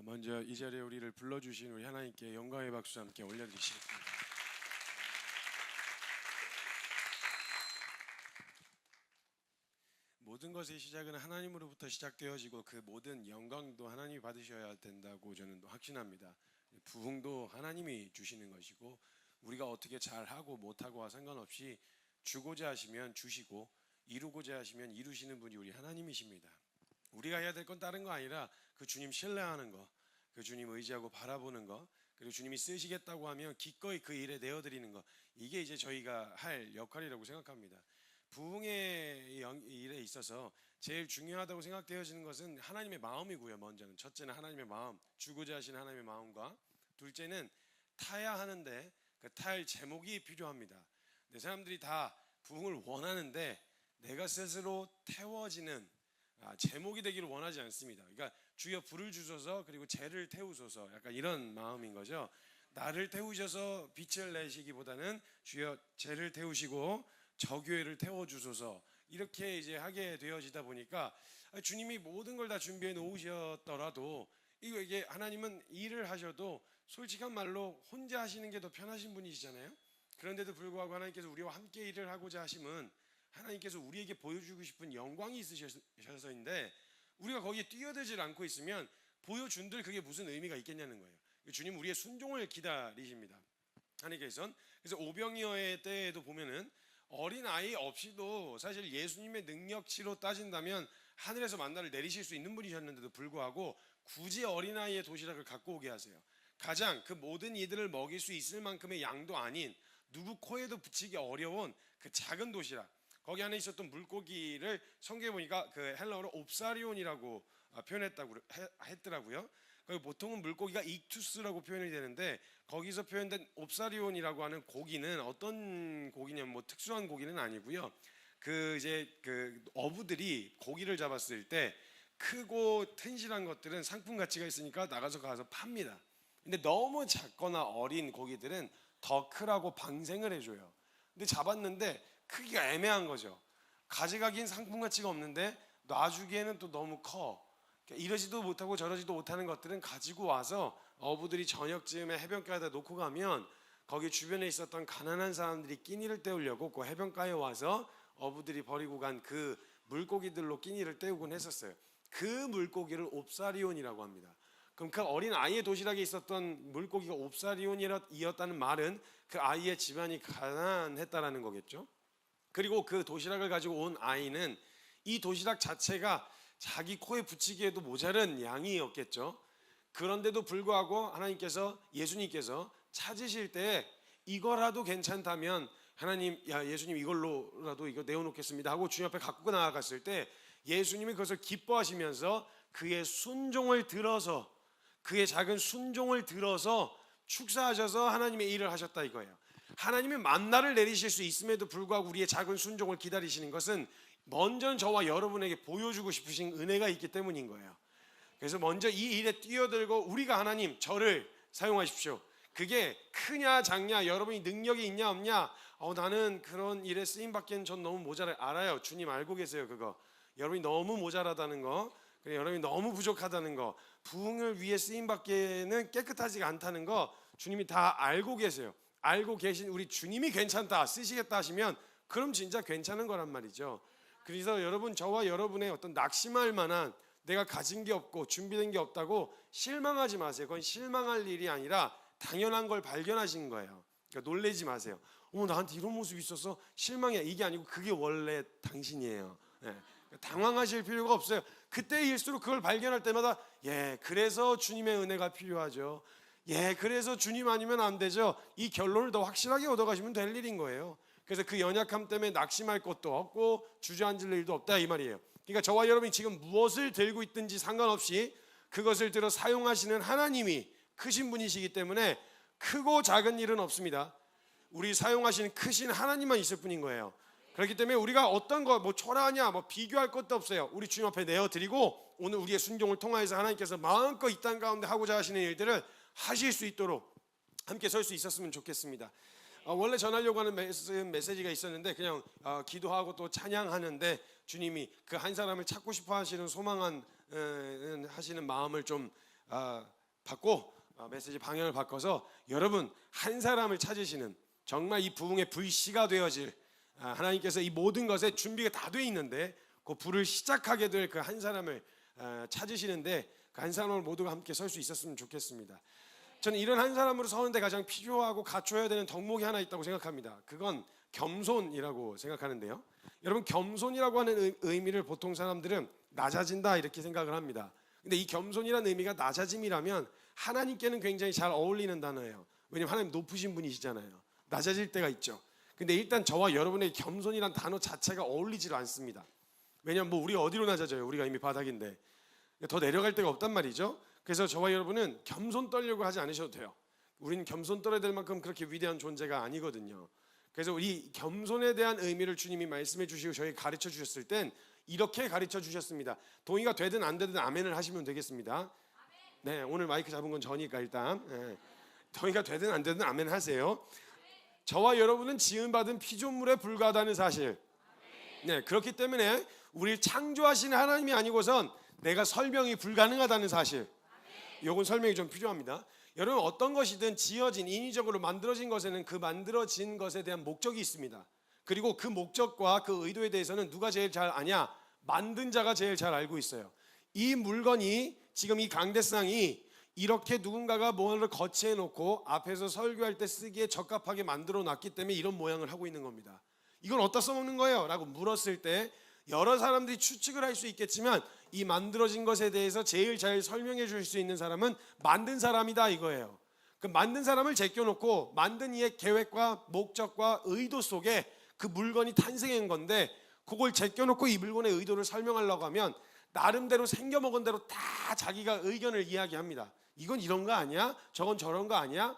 먼저 이 자리에 우리를 불러주신 우리 하나님께 영광의 박수 함께 올려드리시겠습니다. 모든 것의 시작은 하나님으로부터 시작되어지고 그 모든 영광도 하나님이 받으셔야 된다고 저는 확신합니다. 부흥도 하나님이 주시는 것이고 우리가 어떻게 잘하고 못하고와 상관없이 주고자 하시면 주시고 이루고자 하시면 이루시는 분이 우리 하나님이십니다. 우리가 해야 될 건 다른 거 아니라 그 주님 신뢰하는 거, 그 주님 의지하고 바라보는 거, 그리고 주님이 쓰시겠다고 하면 기꺼이 그 일에 내어드리는 거, 이게 이제 저희가 할 역할이라고 생각합니다. 부흥의 일에 있어서 제일 중요하다고 생각되어지는 것은 하나님의 마음이고요. 먼저는 첫째는 하나님의 마음, 주고자 하시는 하나님의 마음과 둘째는 타야 하는데 그 탈 제목이 필요합니다. 사람들이 다 부흥을 원하는데 내가 스스로 태워지는 제목이 되기를 원하지 않습니다. 그러니까 주여 불을 주소서 그리고 재를 태우소서, 약간 이런 마음인 거죠. 나를 태우셔서 빛을 내시기보다는 주여 재를 태우시고 저 교회를 태워주소서, 이렇게 이제 하게 되어지다 보니까 주님이 모든 걸 다 준비해 놓으셨더라도 이게 하나님은 일을 하셔도 솔직한 말로 혼자 하시는 게 더 편하신 분이시잖아요. 그런데도 불구하고 하나님께서 우리와 함께 일을 하고자 하심은 하나님께서 우리에게 보여주고 싶은 영광이 있으셔서인데, 우리가 거기에 뛰어들질 않고 있으면 보여준들 그게 무슨 의미가 있겠냐는 거예요. 주님 우리의 순종을 기다리십니다. 하나님께서는. 그래서 오병이어의 때에도 보면은 어린 아이 없이도 사실 예수님의 능력치로 따진다면 하늘에서 만나를 내리실 수 있는 분이셨는데도 불구하고 굳이 어린아이의 도시락을 갖고 오게 하세요. 가장 그 모든 이들을 먹일 수 있을 만큼의 양도 아닌, 누구 코에도 붙이기 어려운 그 작은 도시락, 거기 안에 있었던 물고기를 성경에 보니까 그 헬라어로 옵사리온이라고 표현했다고 했더라고요. 보통은 물고기가 익투스라고 표현이 되는데 거기서 표현된 옵사리온이라고 하는 고기는 어떤 고기냐면 뭐 특수한 고기는 아니고요. 그 어부들이 고기를 잡았을 때 크고 튼실한 것들은 상품 가치가 있으니까 나가서 팝니다. 근데 너무 작거나 어린 고기들은 더 크라고 방생을 해줘요. 근데 잡았는데 크기가 애매한 거죠. 가져가기엔 상품 가치가 없는데 놔주기에는 또 너무 커. 이러지도 못하고 저러지도 못하는 것들은 가지고 와서 어부들이 저녁쯤에 해변가에다 놓고 가면 거기 주변에 있었던 가난한 사람들이 끼니를 때우려고 그 해변가에 와서 어부들이 버리고 간 그 물고기들로 끼니를 때우곤 했었어요. 그 물고기를 옵사리온이라고 합니다. 그럼 그 어린 아이의 도시락에 있었던 물고기가 옵사리온이었다는 말은 그 아이의 집안이 가난했다라는 거겠죠. 그리고 그 도시락을 가지고 온 아이는 이 도시락 자체가 자기 코에 붙이기에도 모자른 양이었겠죠. 그런데도 불구하고 하나님께서, 예수님께서 찾으실 때 이거라도 괜찮다면 하나님, 예수님 이걸로라도 이거 내어놓겠습니다 하고 주님 앞에 갖고 나아갔을 때 예수님이 그것을 기뻐하시면서 그의 순종을 들어서, 그의 작은 순종을 들어서 축사하셔서 하나님의 일을 하셨다 이거예요. 하나님이 만나를 내리실 수 있음에도 불구하고 우리의 작은 순종을 기다리시는 것은 먼저 저와 여러분에게 보여주고 싶으신 은혜가 있기 때문인 거예요. 그래서 먼저 이 일에 뛰어들고 우리가 하나님 저를 사용하십시오. 그게 크냐 작냐, 여러분이 능력이 있냐 없냐, 나는 그런 일에 쓰임받기에는 전 너무 모자라요. 알아요. 주님 알고 계세요. 그거 여러분이 너무 모자라다는 거, 그래 여러분이 너무 부족하다는 거, 부흥을 위해 쓰임받기에는 깨끗하지가 않다는 거 주님이 다 알고 계세요. 알고 계신 우리 주님이 괜찮다, 쓰시겠다 하시면 그럼 진짜 괜찮은 거란 말이죠. 그래서 여러분, 저와 여러분의 어떤 낙심할 만한, 내가 가진 게 없고 준비된 게 없다고 실망하지 마세요. 그건 실망할 일이 아니라 당연한 걸 발견하신 거예요. 그러니까 놀라지 마세요. 나한테 이런 모습이 있어서 실망이야, 이게 아니고 그게 원래 당신이에요. 네. 당황하실 필요가 없어요. 그때일수록 그걸 발견할 때마다 그래서 주님의 은혜가 필요하죠. 그래서 주님 아니면 안 되죠. 이 결론을 더 확실하게 얻어가시면 될 일인 거예요. 그래서 그 연약함 때문에 낙심할 것도 없고 주저앉을 일도 없다 이 말이에요. 그러니까 저와 여러분이 지금 무엇을 들고 있든지 상관없이 그것을 들어 사용하시는 하나님이 크신 분이시기 때문에 크고 작은 일은 없습니다. 우리 사용하시는 크신 하나님만 있을 뿐인 거예요. 그렇기 때문에 우리가 어떤 거 초라하냐 비교할 것도 없어요. 우리 주님 앞에 내어드리고 오늘 우리의 순종을 통하여서 하나님께서 마음껏 이 땅 가운데 하고자 하시는 일들을 하실 수 있도록 함께 설 수 있었으면 좋겠습니다. 원래 전하려고 하는 메시지가 있었는데 그냥 기도하고 또 찬양하는데 주님이 그 한 사람을 찾고 싶어 하시는 소망한 하시는 마음을 좀 받고 메시지 방향을 바꿔서 여러분 한 사람을 찾으시는, 정말 이 부흥의 불씨가 되어질, 하나님께서 이 모든 것에 준비가 다 돼 있는데 그 불을 시작하게 될 그 한 사람을 찾으시는데 그 한 사람을 모두가 함께 설 수 있었으면 좋겠습니다. 저는 이런 한 사람으로 서는데 가장 필요하고 갖춰야 되는 덕목이 하나 있다고 생각합니다. 그건 겸손이라고 생각하는데요. 여러분, 겸손이라고 하는 의미를 보통 사람들은 낮아진다 이렇게 생각을 합니다. 근데 이 겸손이라는 의미가 낮아짐이라면 하나님께는 굉장히 잘 어울리는 단어예요. 왜냐하면 하나님 높으신 분이시잖아요. 낮아질 때가 있죠. 근데 일단 저와 여러분의 겸손이란 단어 자체가 어울리질 않습니다. 왜냐하면 우리가 어디로 낮아져요? 우리가 이미 바닥인데 더 내려갈 데가 없단 말이죠. 그래서 저와 여러분은 겸손 떨려고 하지 않으셔도 돼요. 우리는 겸손 떨어야 될 만큼 그렇게 위대한 존재가 아니거든요. 그래서 우리 겸손에 대한 의미를 주님이 말씀해 주시고 저희 가르쳐 주셨을 땐 이렇게 가르쳐 주셨습니다. 동의가 되든 안 되든 아멘을 하시면 되겠습니다. 네, 오늘 마이크 잡은 건 저니까 일단 동의가 되든 안 되든 아멘 하세요. 저와 여러분은 지음받은 피조물에 불과하다는 사실. 네, 그렇기 때문에 우리를 창조하신 하나님이 아니고선 내가 설명이 불가능하다는 사실. 요건 설명이 좀 필요합니다. 여러분, 어떤 것이든 지어진, 인위적으로 만들어진 것에는 그 만들어진 것에 대한 목적이 있습니다. 그리고 그 목적과 그 의도에 대해서는 누가 제일 잘 아냐? 만든 자가 제일 잘 알고 있어요. 이 물건이, 지금 이 강대상이 이렇게 누군가가 뭔가를 거치해 놓고 앞에서 설교할 때 쓰기에 적합하게 만들어 놨기 때문에 이런 모양을 하고 있는 겁니다. 이건 어디다 써먹는 거예요? 라고 물었을 때 여러 사람들이 추측을 할 수 있겠지만 이 만들어진 것에 대해서 제일 잘 설명해 줄 수 있는 사람은 만든 사람이다 이거예요. 그 만든 사람을 제껴놓고 만든 이의 계획과 목적과 의도 속에 그 물건이 탄생한 건데, 그걸 제껴놓고 이 물건의 의도를 설명하려고 하면 나름대로 생겨먹은 대로 다 자기가 의견을 이야기합니다. 이건 이런 거 아니야? 저건 저런 거 아니야?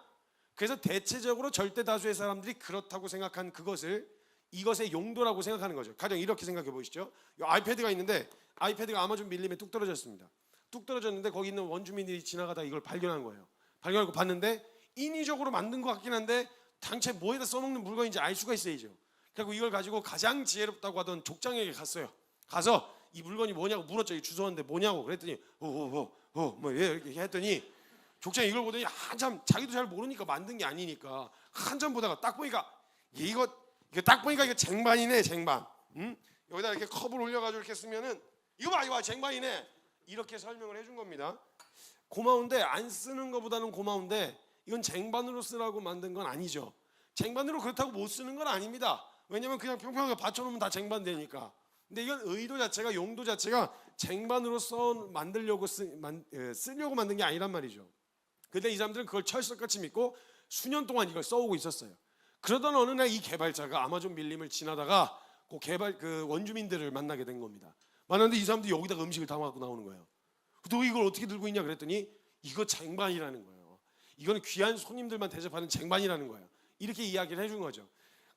그래서 대체적으로 절대 다수의 사람들이 그렇다고 생각한 그것을 이것의 용도라고 생각하는 거죠. 가령 이렇게 생각해 보시죠. 아이패드가 있는데 아이패드가 아마존 밀림에 뚝 떨어졌습니다. 뚝 떨어졌는데 거기 있는 원주민들이 지나가다 이걸 발견한 거예요. 발견하고 봤는데 인위적으로 만든 것 같긴 한데 당최 뭐에다 써먹는 물건인지 알 수가 있어야죠. 그리고 이걸 가지고 가장 지혜롭다고 하던 족장에게 갔어요. 가서 이 물건이 뭐냐고 물었죠. 주소한데 뭐냐고 그랬더니 뭐 이렇게 했더니 족장이 이걸 보더니 한참, 자기도 잘 모르니까 만든 게 아니니까 한참 보다가 딱 보니까 이거 딱 보니까 이거 쟁반이네, 쟁반. 여기다 이렇게 컵을 올려가지고 이렇게 쓰면은 이거 봐 쟁반이네, 이렇게 설명을 해준 겁니다. 고마운데, 안 쓰는 것보다는 고마운데 이건 쟁반으로 쓰라고 만든 건 아니죠. 쟁반으로 그렇다고 못 쓰는 건 아닙니다. 왜냐면 그냥 평평하게 받쳐놓으면 다 쟁반 되니까. 근데 이건 의도 자체가, 용도 자체가 쟁반으로 쓰려고 만든 게 아니란 말이죠. 근데 이 사람들은 그걸 철석같이 믿고 수년 동안 이걸 써오고 있었어요. 그러던 어느 날 이 개발자가 아마존 밀림을 지나다가 그 원주민들을 만나게 된 겁니다. 만났는데 이 사람들이 여기다가 음식을 담아갖고 나오는 거예요. 너 이걸 어떻게 들고 있냐 그랬더니 이거 쟁반이라는 거예요. 이거는 귀한 손님들만 대접하는 쟁반이라는 거예요. 이렇게 이야기를 해준 거죠.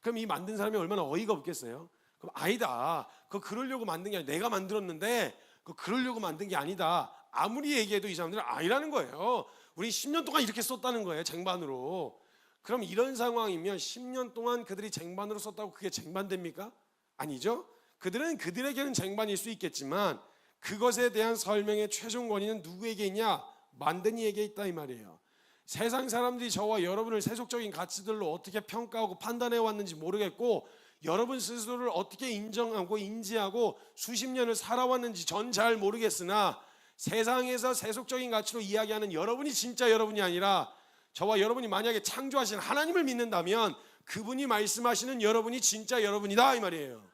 그럼 이 만든 사람이 얼마나 어이가 없겠어요? 그럼 아니다, 그거 그러려고 만든 게 아니라 내가 만들었는데 그거 그러려고 만든 게 아니다, 아무리 얘기해도 이 사람들은 아니라는 거예요. 우리 10년 동안 이렇게 썼다는 거예요, 쟁반으로. 그럼 이런 상황이면 10년 동안 그들이 쟁반으로 썼다고 그게 쟁반 됩니까? 아니죠. 그들은 그들에게는 쟁반일 수 있겠지만 그것에 대한 설명의 최종 권위는 누구에게 있냐? 만든 이에게 있다 이 말이에요. 세상 사람들이 저와 여러분을 세속적인 가치들로 어떻게 평가하고 판단해 왔는지 모르겠고, 여러분 스스로를 어떻게 인정하고 인지하고 수십 년을 살아왔는지 전 잘 모르겠으나, 세상에서 세속적인 가치로 이야기하는 여러분이 진짜 여러분이 아니라 저와 여러분이 만약에 창조하신 하나님을 믿는다면 그분이 말씀하시는 여러분이 진짜 여러분이다 이 말이에요.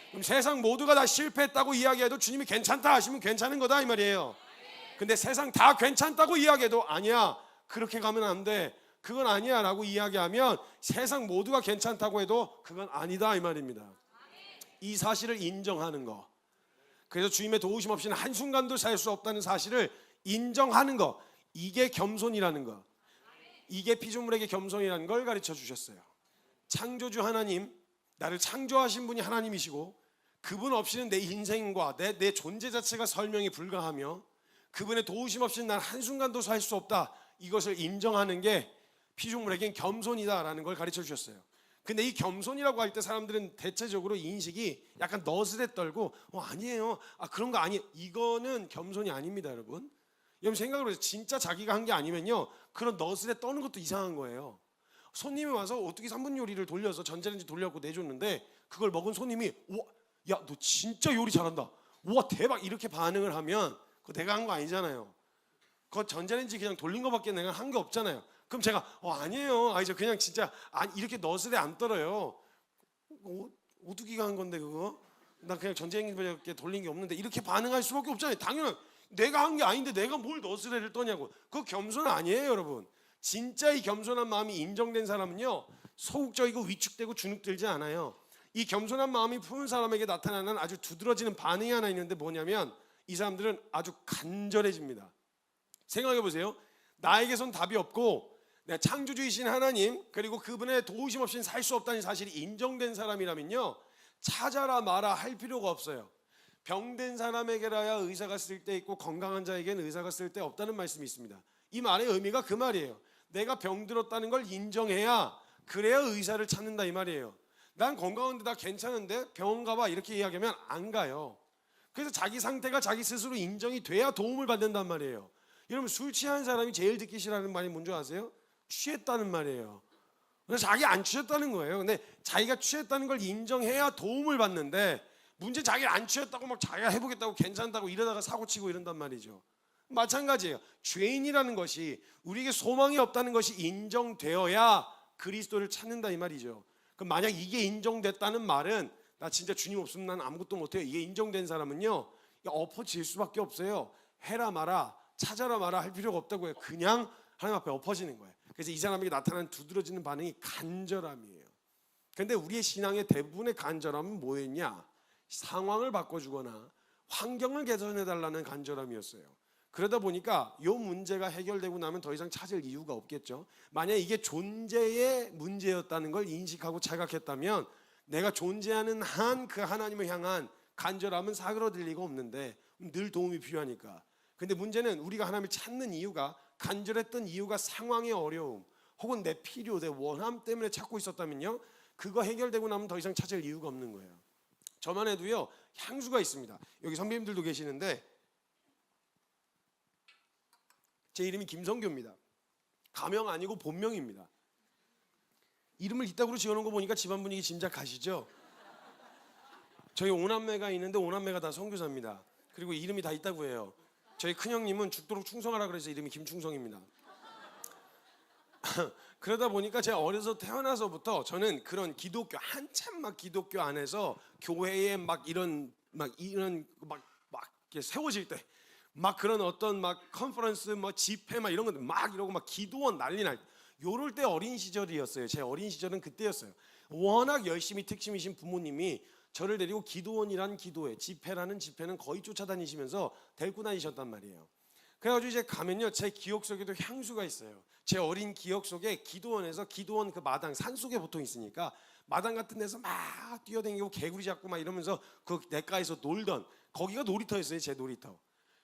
그럼 세상 모두가 다 실패했다고 이야기해도 주님이 괜찮다 하시면 괜찮은 거다 이 말이에요. 근데 세상 다 괜찮다고 이야기해도 아니야, 그렇게 가면 안 돼, 그건 아니야 라고 이야기하면 세상 모두가 괜찮다고 해도 그건 아니다 이 말입니다. 이 사실을 인정하는 거. 그래서 주님의 도우심 없이는 한순간도 살 수 없다는 사실을 인정하는 거, 이게 겸손이라는 거, 이게 피조물에게 겸손이라는 걸 가르쳐 주셨어요. 창조주 하나님, 나를 창조하신 분이 하나님이시고 그분 없이는 내 인생과 내 존재 자체가 설명이 불가하며 그분의 도우심 없이는 난 한순간도 살 수 없다, 이것을 인정하는 게 피조물에겐 겸손이다라는 걸 가르쳐 주셨어요. 근데 이 겸손이라고 할 때 사람들은 대체적으로 인식이 약간 너스레 떨고 아니에요, 그런 거 아니에요, 이거는 겸손이 아닙니다 여러분. 여러분 생각을 해서 진짜 자기가 한 게 아니면요, 그런 너스레 떠는 것도 이상한 거예요. 손님이 와서 오뚜기 3분 요리를 돌려서 전자레인지 돌려갖고 내줬는데 그걸 먹은 손님이 와, 야, 너 진짜 요리 잘한다, 와 대박, 이렇게 반응을 하면 그거 내가 한 거 아니잖아요. 그거 전자레인지 그냥 돌린 거밖에 내가 한 게 없잖아요. 그럼 제가 아니에요, 저 그냥 진짜 이렇게 너스레 안 떨어요. 오뚜기가 한 건데 그거 나 그냥 전자레인지밖에 돌린 게 없는데, 이렇게 반응할 수밖에 없잖아요. 당연히 내가 한 게 아닌데 내가 뭘 너스레를 떠냐고. 그거 겸손 아니에요, 여러분. 진짜 이 겸손한 마음이 인정된 사람은요, 소극적이고 위축되고 주눅들지 않아요. 이 겸손한 마음이 품은 사람에게 나타나는 아주 두드러지는 반응이 하나 있는데 뭐냐면, 이 사람들은 아주 간절해집니다. 생각해 보세요. 나에게선 답이 없고 내 창조주이신 하나님, 그리고 그분의 도우심 없이는 살 수 없다는 사실이 인정된 사람이라면요, 찾아라 마라 할 필요가 없어요. 병든 사람에게라야 의사가 쓸 때 있고 건강한 자에게는 의사가 쓸 때 없다는 말씀이 있습니다. 이 말의 의미가 그 말이에요. 내가 병들었다는 걸 인정해야, 그래야 의사를 찾는다 이 말이에요. 난 건강한데 나 괜찮은데 병원 가봐 이렇게 이야기하면 안 가요. 그래서 자기 상태가 자기 스스로 인정이 돼야 도움을 받는단 말이에요. 여러분, 술 취한 사람이 제일 듣기 싫어하는 말이 뭔지 아세요? 취했다는 말이에요. 그래서 자기 안 취했다는 거예요. 근데 자기가 취했다는 걸 인정해야 도움을 받는데, 문제 자기 안 취했다고 막 자기가 해보겠다고 괜찮다고 이러다가 사고치고 이런단 말이죠. 마찬가지예요. 죄인이라는 것이, 우리에게 소망이 없다는 것이 인정되어야 그리스도를 찾는다 이 말이죠. 그럼 만약 이게 인정됐다는 말은 나 진짜 주님 없으면 난 아무것도 못해요, 이게 인정된 사람은요, 엎어질 수밖에 없어요. 해라 마라 찾아라 마라 할 필요가 없다고요. 그냥 하나님 앞에 엎어지는 거예요. 그래서 이 사람에게 나타나는 두드러지는 반응이 간절함이에요. 그런데 우리의 신앙의 대부분의 간절함은 뭐였냐? 상황을 바꿔주거나 환경을 개선해달라는 간절함이었어요. 그러다 보니까 이 문제가 해결되고 나면 더 이상 찾을 이유가 없겠죠. 만약 이게 존재의 문제였다는 걸 인식하고 자각했다면, 내가 존재하는 한 그 하나님을 향한 간절함은 사그러들 리가 없는데 늘 도움이 필요하니까. 근데 문제는 우리가 하나님을 찾는 이유가, 간절했던 이유가 상황의 어려움 혹은 내 필요, 내 원함 때문에 찾고 있었다면요, 그거 해결되고 나면 더 이상 찾을 이유가 없는 거예요. 저만 해도요, 향수가 있습니다. 여기 선배님들도 계시는데, 제 이름이 김성규입니다. 가명 아니고 본명입니다. 이름을 이따구로 지어놓은 거 보니까 집안 분위기 짐작하시죠? 저희 5남매가 있는데 5남매가 다 선교사입니다. 그리고 이름이 다 이따구예요. 저희 큰형님은 죽도록 충성하라 그래서 이름이 김충성입니다. 그러다 보니까 제가 어려서 태어나서부터 저는 그런 기독교, 한참 막 기독교 안에서 교회에 막 이런 이렇게 세워질 때, 막 그런 어떤 막 컨퍼런스, 뭐 집회 막 이런 것들 막 이러고 막 기도원 난리 날, 요럴 때 어린 시절이었어요. 제 어린 시절은 그때였어요. 워낙 열심히 특심이신 부모님이 저를 데리고 기도원이란 기도회, 집회라는 집회는 거의 쫓아다니시면서 데리고 다니셨단 말이에요. 그래가지고 이제 가면요, 제 기억 속에도 향수가 있어요. 제 어린 기억 속에 기도원에서, 기도원 그 마당 산속에 보통 있으니까 마당 같은 데서 막 뛰어다니고 개구리 잡고 막 이러면서 그 냇가에서 놀던, 거기가 놀이터였어요, 제 놀이터.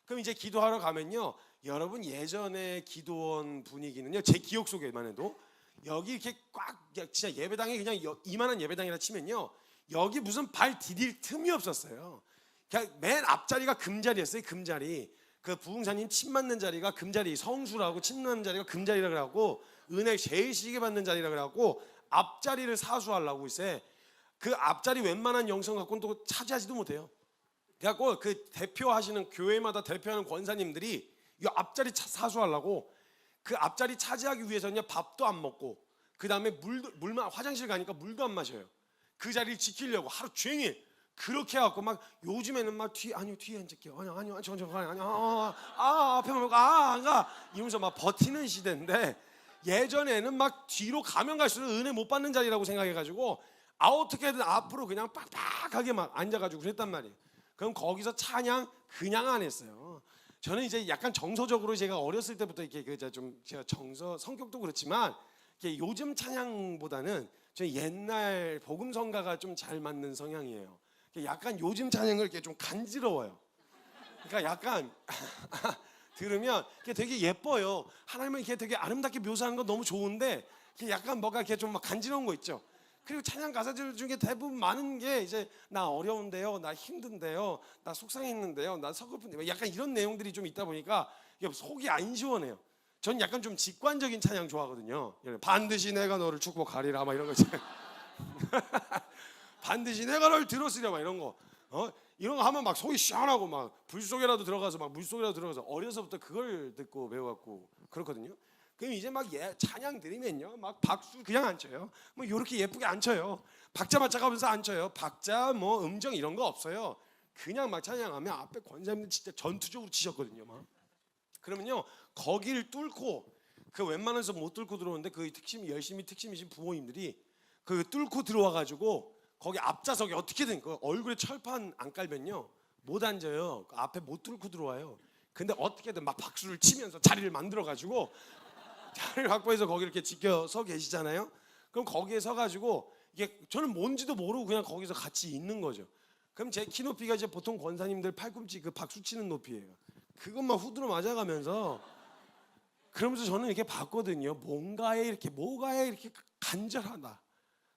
그럼 이제 기도하러 가면요, 여러분 예전에 기도원 분위기는요, 제 기억 속에만 해도 여기 이렇게 꽉, 진짜 예배당이 그냥 이만한 예배당이라 치면요, 여기 무슨 발 디딜 틈이 없었어요. 그냥 맨 앞자리가 금자리였어요. 금자리. 그 부흥사님 침 맞는 자리가 금자리, 성수라고 침 맞는 자리가 금자리라 그래갖고, 은혜 제일 시게 받는 자리라 그래갖고 앞자리를 사수하려고 있어요. 그 앞자리 웬만한 영성 갖고는 또 차지하지도 못해요. 그래갖고 그 대표하시는, 교회마다 대표하는 권사님들이 이 앞자리 사수하려고, 그 앞자리 차지하기 위해서는 밥도 안 먹고, 그 다음에 물만, 화장실 가니까 물도 안 마셔요. 그 자리를 지키려고 하루 종일 그렇게 해갖고, 막 요즘에는 막 뒤에 앉을게요. 아니요 앞에만 보고 안 가 이러면서 막 버티는 시대인데, 예전에는 막 뒤로 가면 갈수록 은혜 못 받는 자리라고 생각해가지고 어떻게든 앞으로 그냥 빡빡하게 막 앉아가지고 그랬단 말이에요. 그럼 거기서 찬양 그냥 안 했어요. 저는 이제 약간 정서적으로 제가 어렸을 때부터 이렇게 좀 제가 성격도 그렇지만 요즘 찬양보다는 저는 옛날 복음성가가 좀 잘 맞는 성향이에요. 약간 요즘 찬양을 이렇게 좀 간지러워요. 그러니까 약간 들으면 되게 예뻐요. 하나님은 이렇게 되게 아름답게 묘사하는 건 너무 좋은데, 약간 뭐가 이렇게 좀 막 간지러운 거 있죠. 그리고 찬양 가사들 중에 대부분 많은 게 이제 나 어려운데요, 나 힘든데요, 나 속상했는데요, 나 서글픈데요, 약간 이런 내용들이 좀 있다 보니까 속이 안 시원해요. 전 약간 좀 직관적인 찬양 좋아하거든요. 반드시 내가 너를 축복하리라 막 이런 거 있잖아요. 반드시 내가 너를 들었으리라 막 이런 거. 이런 거 하면 막 속이 시원하고 막 불 속에라도 들어가서 막 물 속에라도 들어가서 어려서부터 그걸 듣고 배워갖고 그렇거든요. 그럼 이제 막 찬양 드리면요, 막 박수 그냥 안 쳐요. 뭐 이렇게 예쁘게 안 쳐요. 박자 맞춰가면서 안 쳐요. 박자 뭐 음정 이런 거 없어요. 그냥 막 찬양하면 앞에 권사님들 진짜 전투적으로 치셨거든요. 막 그러면요, 거기를 뚫고 그 웬만해서 못 뚫고 들어오는데 그 열심히 특심이신 부모님들이 그 뚫고 들어와가지고 거기 앞좌석에 어떻게든 그 얼굴에 철판 안 깔면요 못 앉아요. 그 앞에 못 뚫고 들어와요. 근데 어떻게든 막 박수를 치면서 자리를 만들어가지고 자리를 확보해서 거기 이렇게 지켜 서 계시잖아요. 그럼 거기에 서가지고 이게 저는 뭔지도 모르고 그냥 거기서 같이 있는 거죠. 그럼 제 키 높이가 이제 보통 권사님들 팔꿈치 그 박수 치는 높이예요. 그것만 후드로 맞아가면서 그러면서 저는 이렇게 봤거든요. 뭐가에 이렇게 간절하다.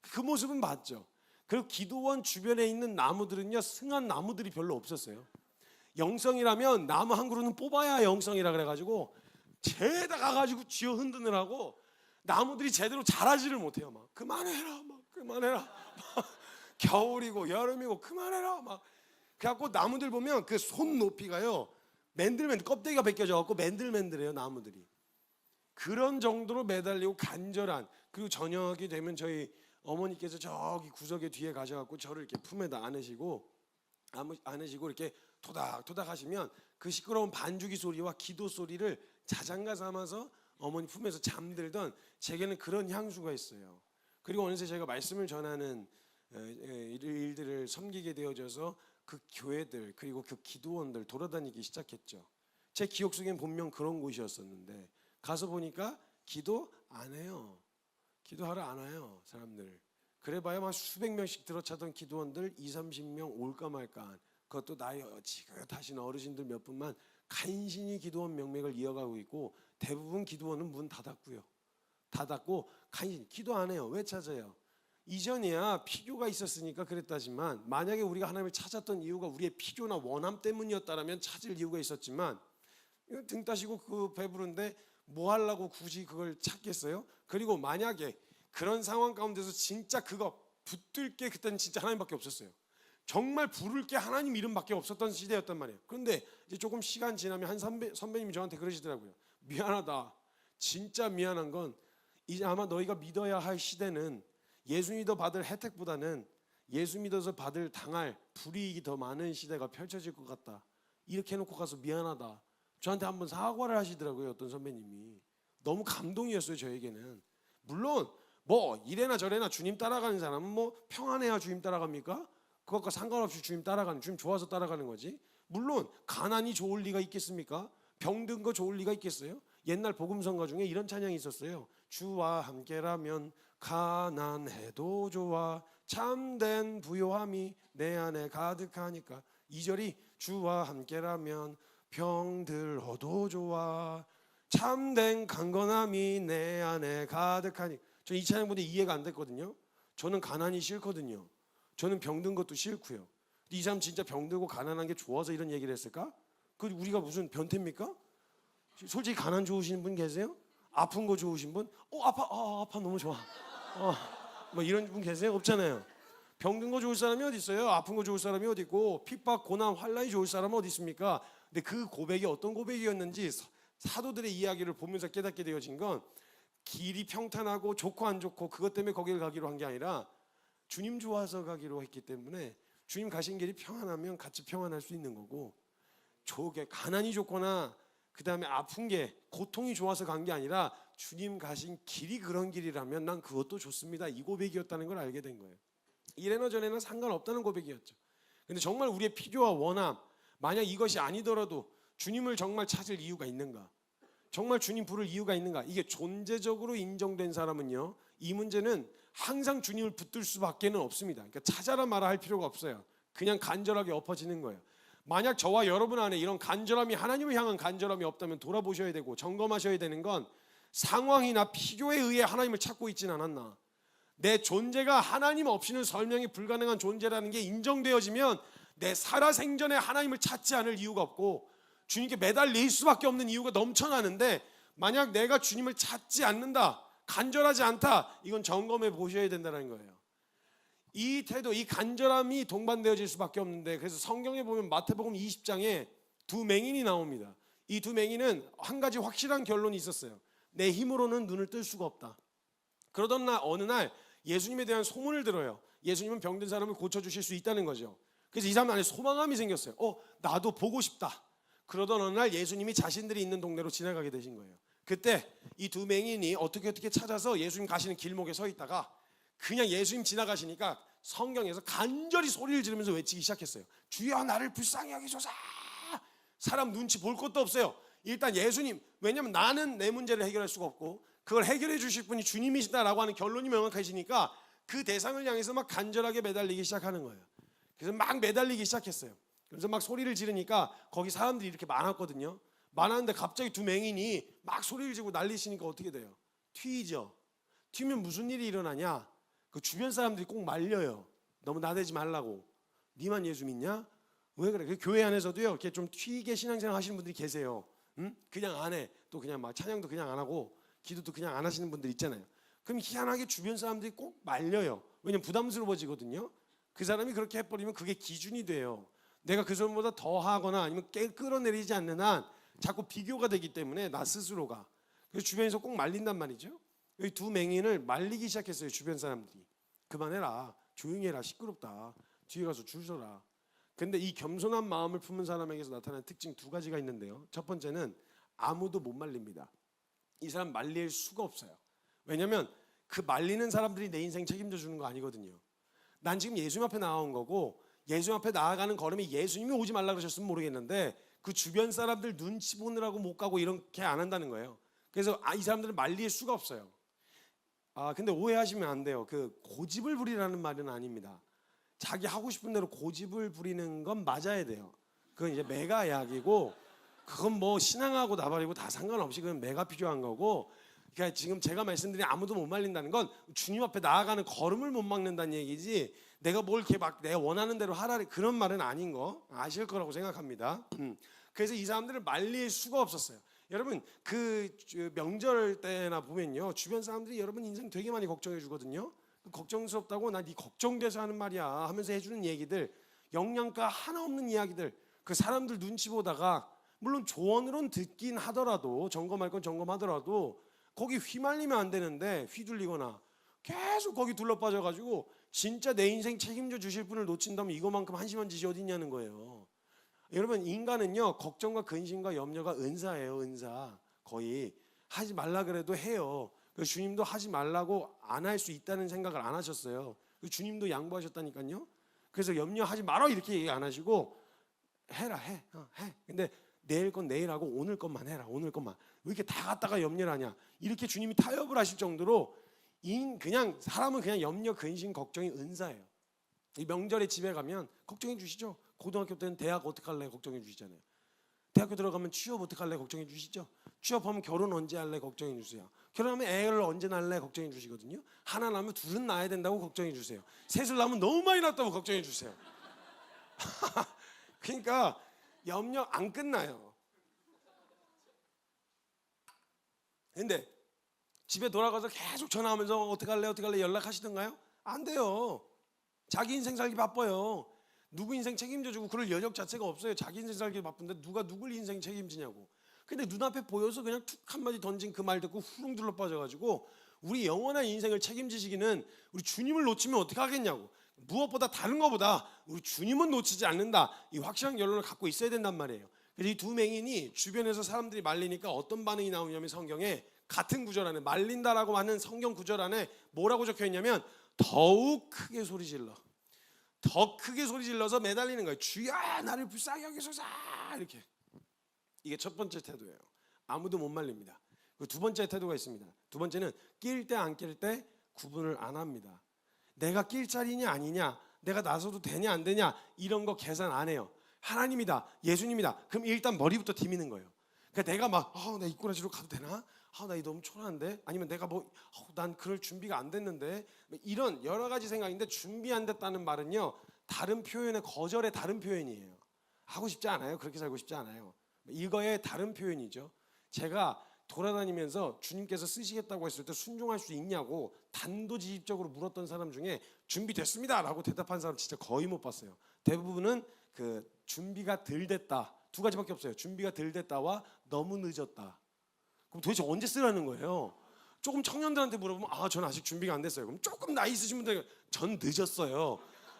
그 모습은 맞죠. 그리고 기도원 주변에 있는 나무들은요, 승한 나무들이 별로 없었어요. 영성이라면 나무 한 그루는 뽑아야 영성이라 그래가지고 죄다 가가지고 쥐어 흔드느라고 나무들이 제대로 자라지를 못해요. 막 그만해라, 막 그만해라. 막 겨울이고 여름이고 그만해라. 막 그래갖고 나무들 보면 그 손 높이가요, 맨들맨들 껍데기가 벗겨져갖고 맨들맨들해요 나무들이. 그런 정도로 매달리고 간절한. 그리고 저녁이 되면 저희 어머니께서 저기 구석에 뒤에 가셔갖고 저를 이렇게 품에다 안으시고 이렇게 토닥토닥 하시면 그 시끄러운 반주기 소리와 기도 소리를 자장가 삼아서 어머니 품에서 잠들던 제게는 그런 향수가 있어요. 그리고 어느새 제가 말씀을 전하는 일들을 섬기게 되어져서 그 교회들 그리고 그 기도원들 돌아다니기 시작했죠. 제 기억 속엔 분명 그런 곳이었었는데 가서 보니까 기도 안 해요. 기도하러 안 와요 사람들. 그래봐야 막 수백 명씩 들어차던 기도원들 20-30명 올까 말까. 그것도 나이 지긋하신 어르신들 몇 분만 간신히 기도원 명맥을 이어가고 있고 대부분 기도원은 문 닫았고요. 닫았고 간신히 기도 안 해요. 왜 찾아요? 이전이야 필요가 있었으니까 그랬다지만 만약에 우리가 하나님을 찾았던 이유가 우리의 필요나 원함 때문이었다면 찾을 이유가 있었지만 등 따시고 그 배부른데 뭐 하려고 굳이 그걸 찾겠어요? 그리고 만약에 그런 상황 가운데서 진짜 그거 붙들 게 그때는 진짜 하나님밖에 없었어요. 정말 부를 게 하나님 이름밖에 없었던 시대였단 말이에요. 그런데 이제 조금 시간 지나면 한 선배님이 저한테 그러시더라고요. 미안하다. 진짜 미안한 건 이제 아마 너희가 믿어야 할 시대는 예수 믿어 받을 혜택보다는 예수 믿어서 당할 불이익이 더 많은 시대가 펼쳐질 것 같다. 이렇게 해놓고 가서 미안하다. 저한테 한번 사과를 하시더라고요. 어떤 선배님이. 너무 감동이었어요. 저에게는. 물론 뭐 이래나 저래나 주님 따라가는 사람은 뭐 평안해야 주님 따라갑니까? 그것과 상관없이 주님 좋아서 따라가는 거지. 물론 가난이 좋을 리가 있겠습니까? 병든 거 좋을 리가 있겠어요? 옛날 복음성가 중에 이런 찬양이 있었어요. 주와 함께라면 가난해도 좋아 참된 부요함이 내 안에 가득하니까. 2절이 주와 함께라면 병들어도 좋아 참된 강건함이 내 안에 가득하니. 저 이 찬양 보는데 이해가 안 됐거든요. 저는 가난이 싫거든요. 저는 병든 것도 싫고요. 이 사람 진짜 병들고 가난한 게 좋아서 이런 얘기를 했을까? 그 우리가 무슨 변태입니까? 솔직히 가난 좋으신 분 계세요? 아픈 거 좋으신 분? 아파 너무 좋아. 뭐 이런 분 계세요? 없잖아요. 병든 거 좋을 사람이 어디 있어요? 아픈 거 좋을 사람이 어디 있고 핍박, 고난, 환난이 좋을 사람은 어디 있습니까? 근데 그 고백이 어떤 고백이었는지 사도들의 이야기를 보면서 깨닫게 되어진 건 길이 평탄하고 좋고 안 좋고 그것 때문에 거기를 가기로 한 게 아니라 주님 좋아서 가기로 했기 때문에 주님 가신 길이 평안하면 같이 평안할 수 있는 거고, 가난이 좋거나 그 다음에 아픈 게 고통이 좋아서 간 게 아니라 주님 가신 길이 그런 길이라면 난 그것도 좋습니다. 이 고백이었다는 걸 알게 된 거예요. 이래나 저래나 상관없다는 고백이었죠. 근데 정말 우리의 필요와 원함, 만약 이것이 아니더라도 주님을 정말 찾을 이유가 있는가? 정말 주님 부를 이유가 있는가? 이게 존재적으로 인정된 사람은요, 이 문제는 항상 주님을 붙들 수밖에는 없습니다. 그러니까 찾아라 마라 할 필요가 없어요. 그냥 간절하게 엎어지는 거예요. 만약 저와 여러분 안에 이런 간절함이, 하나님을 향한 간절함이 없다면 돌아보셔야 되고 점검하셔야 되는 건 상황이나 필요에 의해 하나님을 찾고 있지는 않았나. 내 존재가 하나님 없이는 설명이 불가능한 존재라는 게 인정되어지면 내 살아생전에 하나님을 찾지 않을 이유가 없고 주님께 매달릴 수밖에 없는 이유가 넘쳐나는데, 만약 내가 주님을 찾지 않는다, 간절하지 않다, 이건 점검해 보셔야 된다는 거예요. 이 태도, 이 간절함이 동반되어질 수밖에 없는데, 그래서 성경에 보면 마태복음 20장에 두 맹인이 나옵니다. 이 두 맹인은 한 가지 확실한 결론이 있었어요. 내 힘으로는 눈을 뜰 수가 없다. 그러던 날 어느 날 예수님에 대한 소문을 들어요. 예수님은 병든 사람을 고쳐주실 수 있다는 거죠. 그래서 이 사람 안에 소망감이 생겼어요. 나도 보고 싶다. 그러던 어느 날 예수님이 자신들이 있는 동네로 지나가게 되신 거예요. 그때 이 두 맹인이 어떻게 찾아서 예수님 가시는 길목에 서 있다가 그냥 예수님 지나가시니까 성경에서 간절히 소리를 지르면서 외치기 시작했어요. 주여 나를 불쌍히 여기소서. 사람 눈치 볼 것도 없어요. 일단 예수님, 왜냐면 나는 내 문제를 해결할 수가 없고 그걸 해결해 주실 분이 주님이시다라고 하는 결론이 명확해지니까 그 대상을 향해서 막 간절하게 매달리기 시작하는 거예요. 그래서 막 매달리기 시작했어요. 그래서 막 소리를 지르니까 거기 사람들이 이렇게 많았거든요. 많았는데 갑자기 두 맹인이 막 소리를 지르고 난리시니까 어떻게 돼요? 튀죠. 튀면 무슨 일이 일어나냐? 그 주변 사람들이 꼭 말려요. 너무 나대지 말라고. 니만 예수 믿냐? 왜 그래? 그 교회 안에서도요, 이렇게 좀 튀게 신앙생활 하시는 분들이 계세요. 그냥 안 해. 또 그냥 막 찬양도 그냥 안 하고 기도도 그냥 안 하시는 분들 있잖아요. 그럼 희한하게 주변 사람들이 꼭 말려요. 왜냐면 부담스러워지거든요. 그 사람이 그렇게 해버리면 그게 기준이 돼요. 내가 그 사람보다 더 하거나 아니면 끌어내리지 않는 한 자꾸 비교가 되기 때문에 나 스스로가. 그래서 주변에서 꼭 말린단 말이죠. 여기 두 맹인을 말리기 시작했어요. 주변 사람들이. 그만해라. 조용히 해라. 시끄럽다. 뒤에 가서 줄 서라. 근데 이 겸손한 마음을 품은 사람에게서 나타나는 특징 두 가지가 있는데요. 첫 번째는 아무도 못 말립니다. 이 사람 말릴 수가 없어요. 왜냐하면 그 말리는 사람들이 내 인생 책임져 주는 거 아니거든요. 난 지금 예수님 앞에 나온 거고 예수님 앞에 나아가는 걸음이 예수님이 오지 말라 그러셨으면 모르겠는데 그 주변 사람들 눈치 보느라고 못 가고 이렇게 안 한다는 거예요. 그래서 이 사람들을 말릴 수가 없어요. 근데 오해하시면 안 돼요. 그 고집을 부리라는 말은 아닙니다. 자기 하고 싶은 대로 고집을 부리는 건 맞아야 돼요. 그건 이제 매가 약이고 그건 뭐 신앙하고 나발이고 다 상관없이 그건 매가 필요한 거고, 그러니까 지금 제가 말씀드린 아무도 못 말린다는 건 주님 앞에 나아가는 걸음을 못 막는다는 얘기지 내가 뭘 이렇게 막 내가 원하는 대로 하라 그런 말은 아닌 거 아실 거라고 생각합니다. 그래서 이 사람들을 말릴 수가 없었어요. 여러분 그 명절 때나 보면요, 주변 사람들이 여러분 인생 되게 많이 걱정해 주거든요. 걱정스럽다고 나 네 걱정돼서 하는 말이야 하면서 해주는 얘기들, 영양가 하나 없는 이야기들, 그 사람들 눈치 보다가 물론 조언으로는 듣긴 하더라도 점검할 건 점검하더라도 거기 휘말리면 안 되는데 휘둘리거나 계속 거기 둘러빠져가지고 진짜 내 인생 책임져 주실 분을 놓친다면 이거만큼 한심한 짓이 어디 있냐는 거예요. 여러분 인간은요 걱정과 근심과 염려가 은사예요. 은사. 거의 하지 말라 그래도 해요. 주님도 하지 말라고 안 할 수 있다는 생각을 안 하셨어요. 주님도 양보하셨다니까요. 그래서 염려하지 마라 이렇게 얘기 안 하시고 해라 해. 근데 내일 건 내일 하고 오늘 것만 해라. 오늘 것만. 왜 이렇게 다 갖다가 염려를 하냐. 이렇게 주님이 타협을 하실 정도로 그냥 사람은 그냥 염려, 근심, 걱정이 은사예요. 이 명절에 집에 가면 걱정해 주시죠. 고등학교 때는 대학 어떡할래 걱정해 주시잖아요. 대학교 들어가면 취업 어떡할래 걱정해 주시죠. 취업하면 결혼 언제 할래 걱정해 주세요. 결혼하면 애를 언제 낳을래 걱정해 주시거든요. 하나 낳으면 둘은 낳아야 된다고 걱정해 주세요. 셋을 낳으면 너무 많이 낳았다고 걱정해 주세요. 그러니까 염려 안 끝나요. 근데 집에 돌아가서 계속 전화하면서 어떡할래 연락하시던가요? 안 돼요. 자기 인생 살기 바빠요. 누구 인생 책임져주고 그럴 여력 자체가 없어요. 자기 인생 살기 바쁜데 누가 누굴 인생 책임지냐고. 근데 눈앞에 보여서 그냥 툭 한마디 던진 그 말 듣고 후릉 둘러빠져가지고 우리 영원한 인생을 책임지시기는 우리 주님을 놓치면 어떻게 하겠냐고. 무엇보다 다른 것보다 우리 주님은 놓치지 않는다, 이 확실한 결론을 갖고 있어야 된단 말이에요. 그래서 이 두 맹인이 주변에서 사람들이 말리니까 어떤 반응이 나오냐면 성경에 같은 구절 안에 말린다라고 하는 성경 구절 안에 뭐라고 적혀있냐면 더욱 크게 소리 질러, 더 크게 소리 질러서 매달리는 거예요. 주여 나를 불쌍히 여기소서 이렇게. 이게 첫 번째 태도예요. 아무도 못 말립니다. 그 두 번째 태도가 있습니다. 두 번째는 낄 때 안 낄 때 구분을 안 합니다. 내가 낄 자리냐 아니냐, 내가 나서도 되냐 안 되냐 이런 거 계산 안 해요. 하나님이다 예수님이다 그럼 일단 머리부터 디미는 거예요. 그러니까 내가 막 나 이꼬라지로 가도 되나? 나 이거 너무 초라한데? 아니면 내가 난 그럴 준비가 안 됐는데? 이런 여러 가지 생각인데, 준비 안 됐다는 말은요, 다른 표현의 거절의 다른 표현이에요. 하고 싶지 않아요. 그렇게 살고 싶지 않아요. 이거의 다른 표현이죠. 제가 돌아다니면서 주님께서 쓰시겠다고 했을 때 순종할 수 있냐고 단도직입적으로 물었던 사람 중에 준비됐습니다 라고 대답한 사람 진짜 거의 못 봤어요. 대부분은 그 준비가 덜 됐다, 두 가지밖에 없어요. 준비가 덜 됐다와 너무 늦었다. 그럼 도대체 언제 쓰라는 거예요? 조금 청년들한테 물어보면 전 아직 준비가 안 됐어요. 그럼 조금 나이 있으신 분들, 전 늦었어요.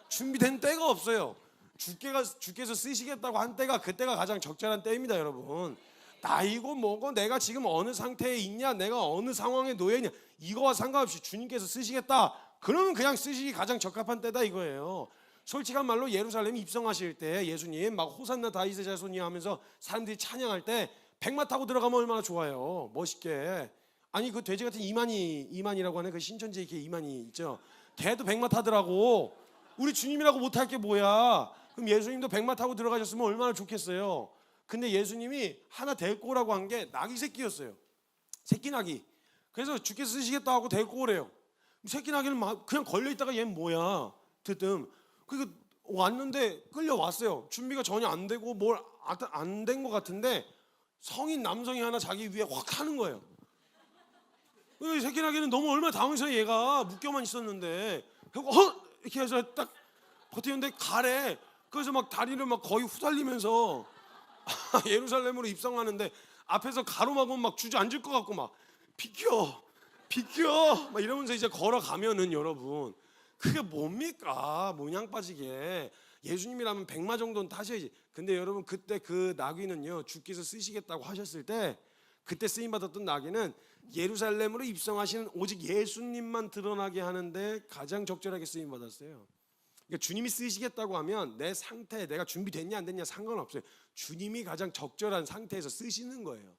준비된 때가 없어요. 주께서 쓰시겠다고 한 때가, 그때가 가장 적절한 때입니다. 여러분, 나이고 뭐고 내가 지금 어느 상태에 있냐, 내가 어느 상황에 놓여 있냐, 이거와 상관없이 주님께서 쓰시겠다, 그러면 그냥 쓰시기 가장 적합한 때다 이거예요. 솔직한 말로 예루살렘 입성하실 때 예수님 막 호산나 다윗의 자손이 하면서 사람들이 찬양할 때 백마 타고 들어가면 얼마나 좋아요. 멋있게. 아니 그 돼지 같은 이만이라고 하는 그 신천지의 그 이만이 있죠. 걔도 백마 타더라고. 우리 주님이라고 못할 게 뭐야. 그럼 예수님도 백마 타고 들어가셨으면 얼마나 좋겠어요. 근데 예수님이 하나 데리고 오라고 한 게 나귀 새끼였어요. 새끼 나귀. 그래서 주께서 쓰시겠다 하고 데리고 오래요. 새끼 나귀는 그냥 걸려있다가 얘는 뭐야 듣뜸. 그러니까 왔는데 끌려왔어요. 준비가 전혀 안 되고 뭘 안 된 것 같은데 성인 남성이 하나 자기 위에 확 하는 거예요. 이 새끼 나귀는 너무 얼마나 당황해서 얘가 묶여만 있었는데 이렇게 해서 딱 버티는데 가래. 그래서 막 다리를 막 거의 후달리면서 예루살렘으로 입성하는데 앞에서 가로막으면 막 주저앉을 것 같고 막 비켜 막 이러면서 이제 걸어가면은 여러분 그게 뭡니까? 모냥 빠지게. 예수님이라면 백마 정도는 타셔야지. 근데 여러분 그때 그 나귀는요, 주께서 쓰시겠다고 하셨을 때 그때 쓰임 받았던 나귀는 예루살렘으로 입성하시는 오직 예수님만 드러나게 하는데 가장 적절하게 쓰임 받았어요. 그러니까 주님이 쓰시겠다고 하면 내 상태, 내가 준비됐냐 안 됐냐 상관없어요. 주님이 가장 적절한 상태에서 쓰시는 거예요.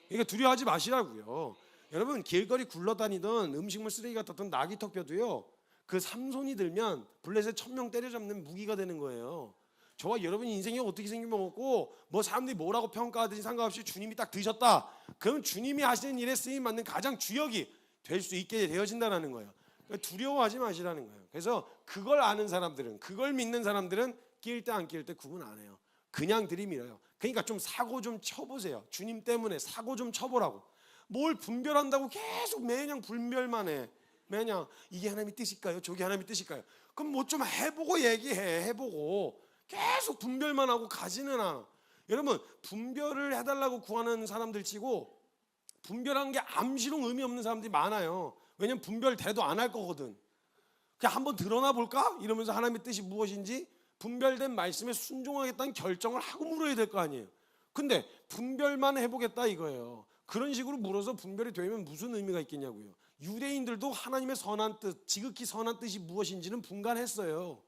그러니까 두려워하지 마시라고요. 여러분 길거리 굴러다니던 음식물 쓰레기 같았던 나귀 턱뼈도요, 그 삼손이 들면 블레셋 1000명 때려잡는 무기가 되는 거예요. 저와 여러분이 인생이 어떻게 생기면 먹고 뭐 사람들이 뭐라고 평가하든지 상관없이 주님이 딱 드셨다, 그럼 주님이 하시는 일에 쓰임받는 가장 주역이 될 수 있게 되어진다는 거예요. 그러니까 두려워하지 마시라는 거예요. 그래서 그걸 아는 사람들은, 그걸 믿는 사람들은 낄 때 안 낄 때 구분 안 해요. 그냥 들이밀어요. 그러니까 좀 사고 좀 쳐보세요. 주님 때문에 사고 좀 쳐보라고. 뭘 분별한다고 계속 매냥 분별만 해. 매냥 이게 하나님의 뜻일까요? 저게 하나님의 뜻일까요? 그럼 뭐 좀 해보고 얘기해. 해보고 계속 분별만 하고 가지는 않아. 여러분 분별을 해달라고 구하는 사람들 치고 분별한 게 암시롱 의미 없는 사람들이 많아요. 왜냐면 분별돼도 안 할 거거든. 그냥 한번 드러나 볼까? 이러면서 하나님의 뜻이 무엇인지 분별된 말씀에 순종하겠다는 결정을 하고 물어야 될 거 아니에요. 근데 분별만 해보겠다 이거예요. 그런 식으로 물어서 분별이 되면 무슨 의미가 있겠냐고요. 유대인들도 하나님의 선한 뜻, 지극히 선한 뜻이 무엇인지는 분간했어요.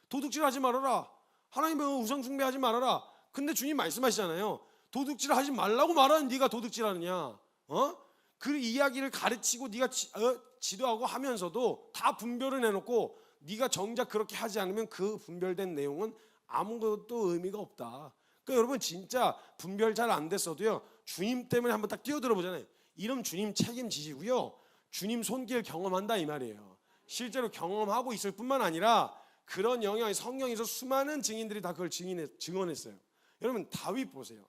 도둑질하지 말아라. 하나님의 우상 숭배하지 말아라. 근데 주님 말씀하시잖아요. 도둑질하지 말라고 말하는 네가 도둑질하느냐? 그 이야기를 가르치고 네가 지도하고 하면서도 다 분별을 해놓고 네가 정작 그렇게 하지 않으면 그 분별된 내용은 아무것도 의미가 없다. 그러니까 여러분 진짜 분별 잘 안 됐어도요, 주님 때문에 한번 딱 뛰어들어 보잖아요. 이러면 주님 책임지시고요, 주님 손길 경험한다 이 말이에요. 실제로 경험하고 있을 뿐만 아니라 그런 영향이 성경에서 수많은 증인들이 다 그걸 증언했어요. 여러분 다윗 보세요.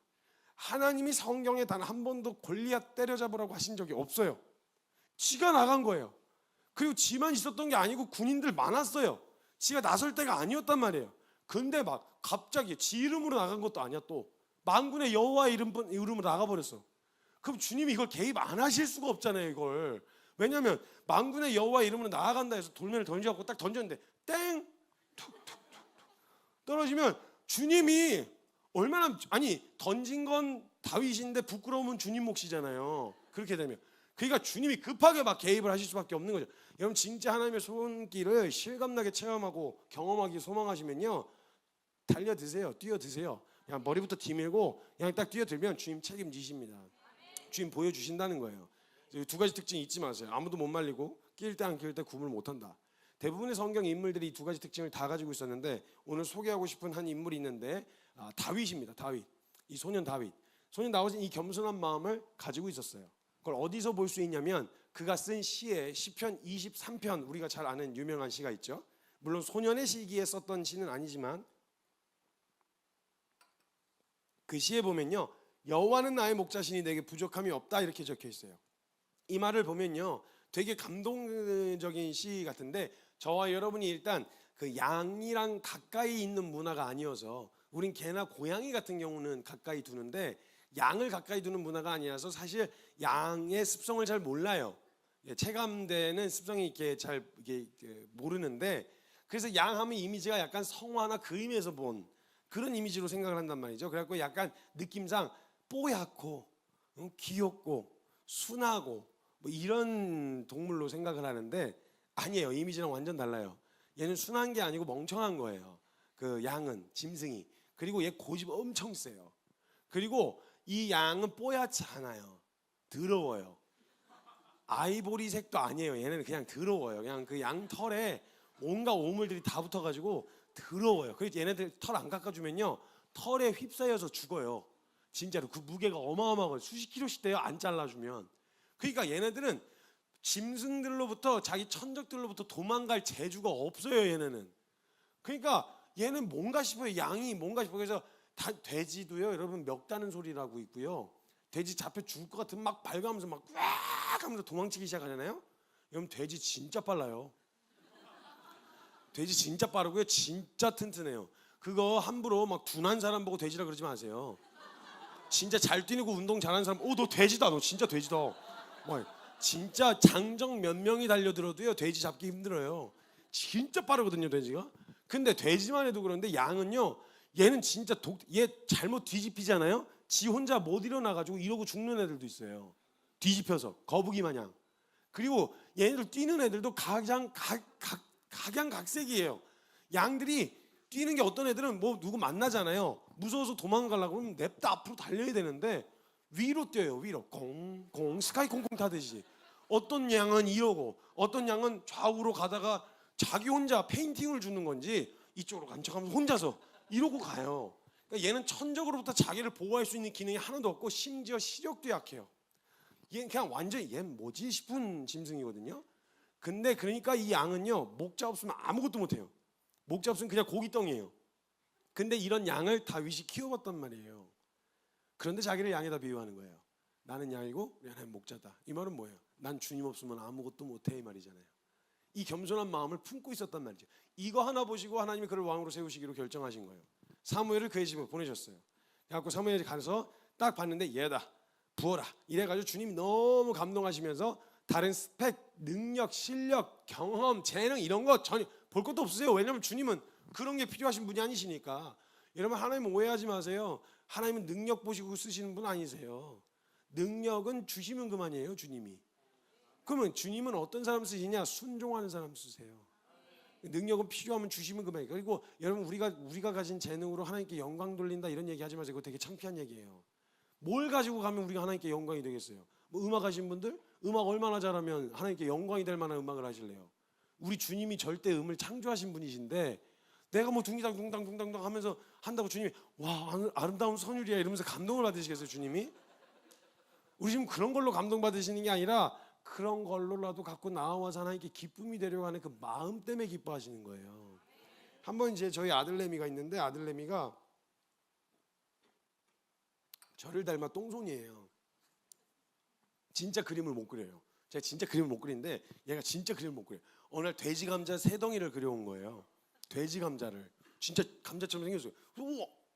하나님이 성경에 단 한 번도 골리앗 때려잡으라고 하신 적이 없어요. 지가 나간 거예요. 그리고 지만 있었던 게 아니고 군인들 많았어요. 지가 나설 때가 아니었단 말이에요. 근데 막 갑자기 지 이름으로 나간 것도 아니야. 또 만군의 여호와 이름으로 나가버렸어. 그럼 주님이 이걸 개입 안 하실 수가 없잖아요 이걸. 왜냐하면 만군의 여호와 이름으로 나아간다 해서 돌면을 던져갖고 딱 던졌는데 땡! 툭툭툭 떨어지면 주님이 얼마나, 아니 던진 건 다윗인데 부끄러우면 주님 몫이잖아요. 그렇게 되면 그러니까 주님이 급하게 막 개입을 하실 수밖에 없는 거죠. 여러분 진짜 하나님의 손길을 실감나게 체험하고 경험하기 소망하시면요, 달려드세요. 뛰어드세요. 그냥 머리부터 뒤밀고 그냥 딱 뛰어들면 주님 책임지십니다. 주님 보여주신다는 거예요. 두 가지 특징이 잊지 마세요. 아무도 못 말리고 낄 때 안 낄 때 구분을 못한다. 대부분의 성경 인물들이 이 두 가지 특징을 다 가지고 있었는데 오늘 소개하고 싶은 한 인물이 있는데 다윗입니다. 다윗. 이 소년 다윗은 이 겸손한 마음을 가지고 있었어요. 그걸 어디서 볼 수 있냐면 그가 쓴 시에 시편 23편, 우리가 잘 아는 유명한 시가 있죠. 물론 소년의 시기에 썼던 시는 아니지만 그 시에 보면요, 여호와는 나의 목자시니 내게 부족함이 없다 이렇게 적혀 있어요. 이 말을 보면요 되게 감동적인 시 같은데, 저와 여러분이 일단 그 양이랑 가까이 있는 문화가 아니어서, 우린 개나 고양이 같은 경우는 가까이 두는데 양을 가까이 두는 문화가 아니라서 사실 양의 습성을 잘 몰라요. 체감되는 습성이 이렇게 잘 모르는데, 그래서 양 하면 이미지가 약간 성화나 그림에서 본 그런 이미지로 생각을 한단 말이죠. 그래갖고 약간 느낌상 뽀얗고 귀엽고 순하고 뭐 이런 동물로 생각을 하는데, 아니에요. 이미지랑 완전 달라요. 얘는 순한 게 아니고 멍청한 거예요. 그 양은, 짐승이. 그리고 얘 고집 엄청 세요. 그리고 이 양은 뽀얗지 않아요. 더러워요. 아이보리색도 아니에요. 얘는 그냥 더러워요. 그냥 그 양 털에 온갖 오물들이 다 붙어가지고 더러워요. 그래서 얘네들 털 안 깎아주면요 털에 휩싸여서 죽어요. 진짜로 그 무게가 어마어마하고 수십 킬로씩 돼요, 안 잘라주면. 그러니까 얘네들은 짐승들로부터, 자기 천적들로부터 도망갈 재주가 없어요, 얘네는. 그러니까 얘는 뭔가 싶어요. 양이 뭔가 싶어요. 그래서 돼지도요, 여러분 멱다는 소리라고 있고요. 돼지 잡혀 죽을 것 같으면 막 발가면서 막 꽉 하면서 도망치기 시작하잖아요. 여러분 돼지 진짜 빨라요. 돼지 진짜 빠르고요, 진짜 튼튼해요. 그거 함부로 막 둔한 사람 보고 돼지라 그러지 마세요. 진짜 잘 뛰고 운동 잘하는 사람, 너 돼지다, 너 진짜 돼지다. 뭐 진짜 장정 몇 명이 달려들어도요 돼지 잡기 힘들어요. 진짜 빠르거든요, 돼지가. 근데 돼지만 해도 그런데 양은요, 얘는 진짜 얘 잘못 뒤집히잖아요. 지 혼자 못 일어나가지고 이러고 죽는 애들도 있어요. 뒤집혀서 거북이 마냥. 그리고 얘네들 뛰는 애들도 각양각색이에요. 양들이 뛰는 게, 어떤 애들은 뭐 누구 만나잖아요. 무서워서 도망가려고 하면 냅다 앞으로 달려야 되는데 위로 뛰어요. 위로 꽁꽁 스카이 콩콩 타듯이. 어떤 양은 이러고 어떤 양은 좌우로 가다가 자기 혼자 페인팅을 주는 건지 이쪽으로 간 척하면서 혼자서 이러고 가요. 그러니까 얘는 천적으로부터 자기를 보호할 수 있는 기능이 하나도 없고 심지어 시력도 약해요. 얘는 그냥 완전히 얘 뭐지 싶은 짐승이거든요. 근데 그러니까 이 양은요 목자 없으면 아무것도 못해요. 목자 없으면 그냥 고깃덩이에요. 근데 이런 양을 다윗이 키워봤단 말이에요. 그런데 자기를 양에다 비유하는 거예요. 나는 양이고 우리 하나님 목자다. 이 말은 뭐예요? 난 주님 없으면 아무것도 못해, 이 말이잖아요. 이 겸손한 마음을 품고 있었단 말이죠. 이거 하나 보시고 하나님이 그를 왕으로 세우시기로 결정하신 거예요. 사무엘을 그의 집으로 보내셨어요. 그래갖고 사무엘이 가서 딱 봤는데 얘다, 부어라 이래가지고 주님이 너무 감동하시면서 다른 스펙, 능력, 실력, 경험, 재능 이런 거 전혀 볼 것도 없으세요. 왜냐하면 주님은 그런 게 필요하신 분이 아니시니까. 여러분 하나님 오해하지 마세요. 하나님은 능력 보시고 쓰시는 분 아니세요. 능력은 주시면 그만이에요, 주님이. 그러면 주님은 어떤 사람 쓰시냐? 순종하는 사람 쓰세요. 능력은 필요하면 주시면 그만이에요. 그리고 여러분 우리가 가진 재능으로 하나님께 영광 돌린다 이런 얘기 하지 마세요. 그거 되게 창피한 얘기예요. 뭘 가지고 가면 우리가 하나님께 영광이 되겠어요? 뭐 음악 하신 분들, 음악 얼마나 잘하면 하나님께 영광이 될 만한 음악을 하실래요? 우리 주님이 절대 음을 창조하신 분이신데, 내가 뭐 둥당 하면서 한다고 주님이 와 아름다운 선율이야 이러면서 감동을 받으시겠어요, 주님이? 우리 지금 그런 걸로 감동받으시는 게 아니라 그런 걸로라도 갖고 나와서 하나님께 기쁨이 되려고 하는 그 마음 때문에 기뻐하시는 거예요. 한번 이제 저희 아들내미가 있는데, 아들내미가 저를 닮아 똥손이에요. 진짜 그림을 못 그려요. 제가 진짜 그림을 못 그리는데 얘가 진짜 그림을 못 그려요. 어느 날 돼지 감자 3덩이를 그려온 거예요. 돼지 감자를 진짜 감자처럼 생겼어요.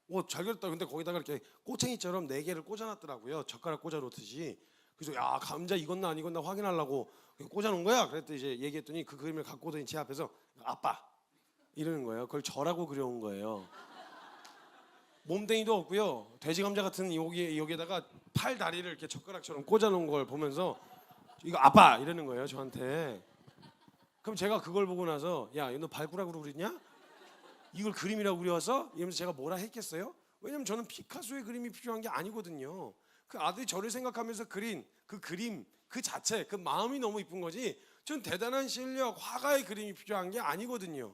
우와 잘 그렸다. 근데 거기다가 이렇게 꼬챙이처럼 4개를 꽂아놨더라고요. 젓가락 꽂아놓듯이. 그래서 야 감자 익었나 안 익었나 확인하려고 꽂아놓은 거야. 그랬더니 이제 얘기했더니 그 그림을 갖고 오더니 제 앞에서 아빠 이러는 거예요. 그걸 저라고 그려온 거예요. 몸뚱이도 없고요. 돼지 감자 같은 여기에다가 팔 다리를 이렇게 젓가락처럼 꽂아놓은 걸 보면서 이거 아빠 이러는 거예요, 저한테. 그럼 제가 그걸 보고 나서 야, 너 발가락으로 그리냐? 이걸 그림이라고 그려왔어? 이러면서 제가 뭐라 했겠어요? 왜냐면 저는 피카소의 그림이 필요한 게 아니거든요. 그 아들이 저를 생각하면서 그린 그 그림 그 자체, 그 마음이 너무 이쁜 거지 전 대단한 실력, 화가의 그림이 필요한 게 아니거든요.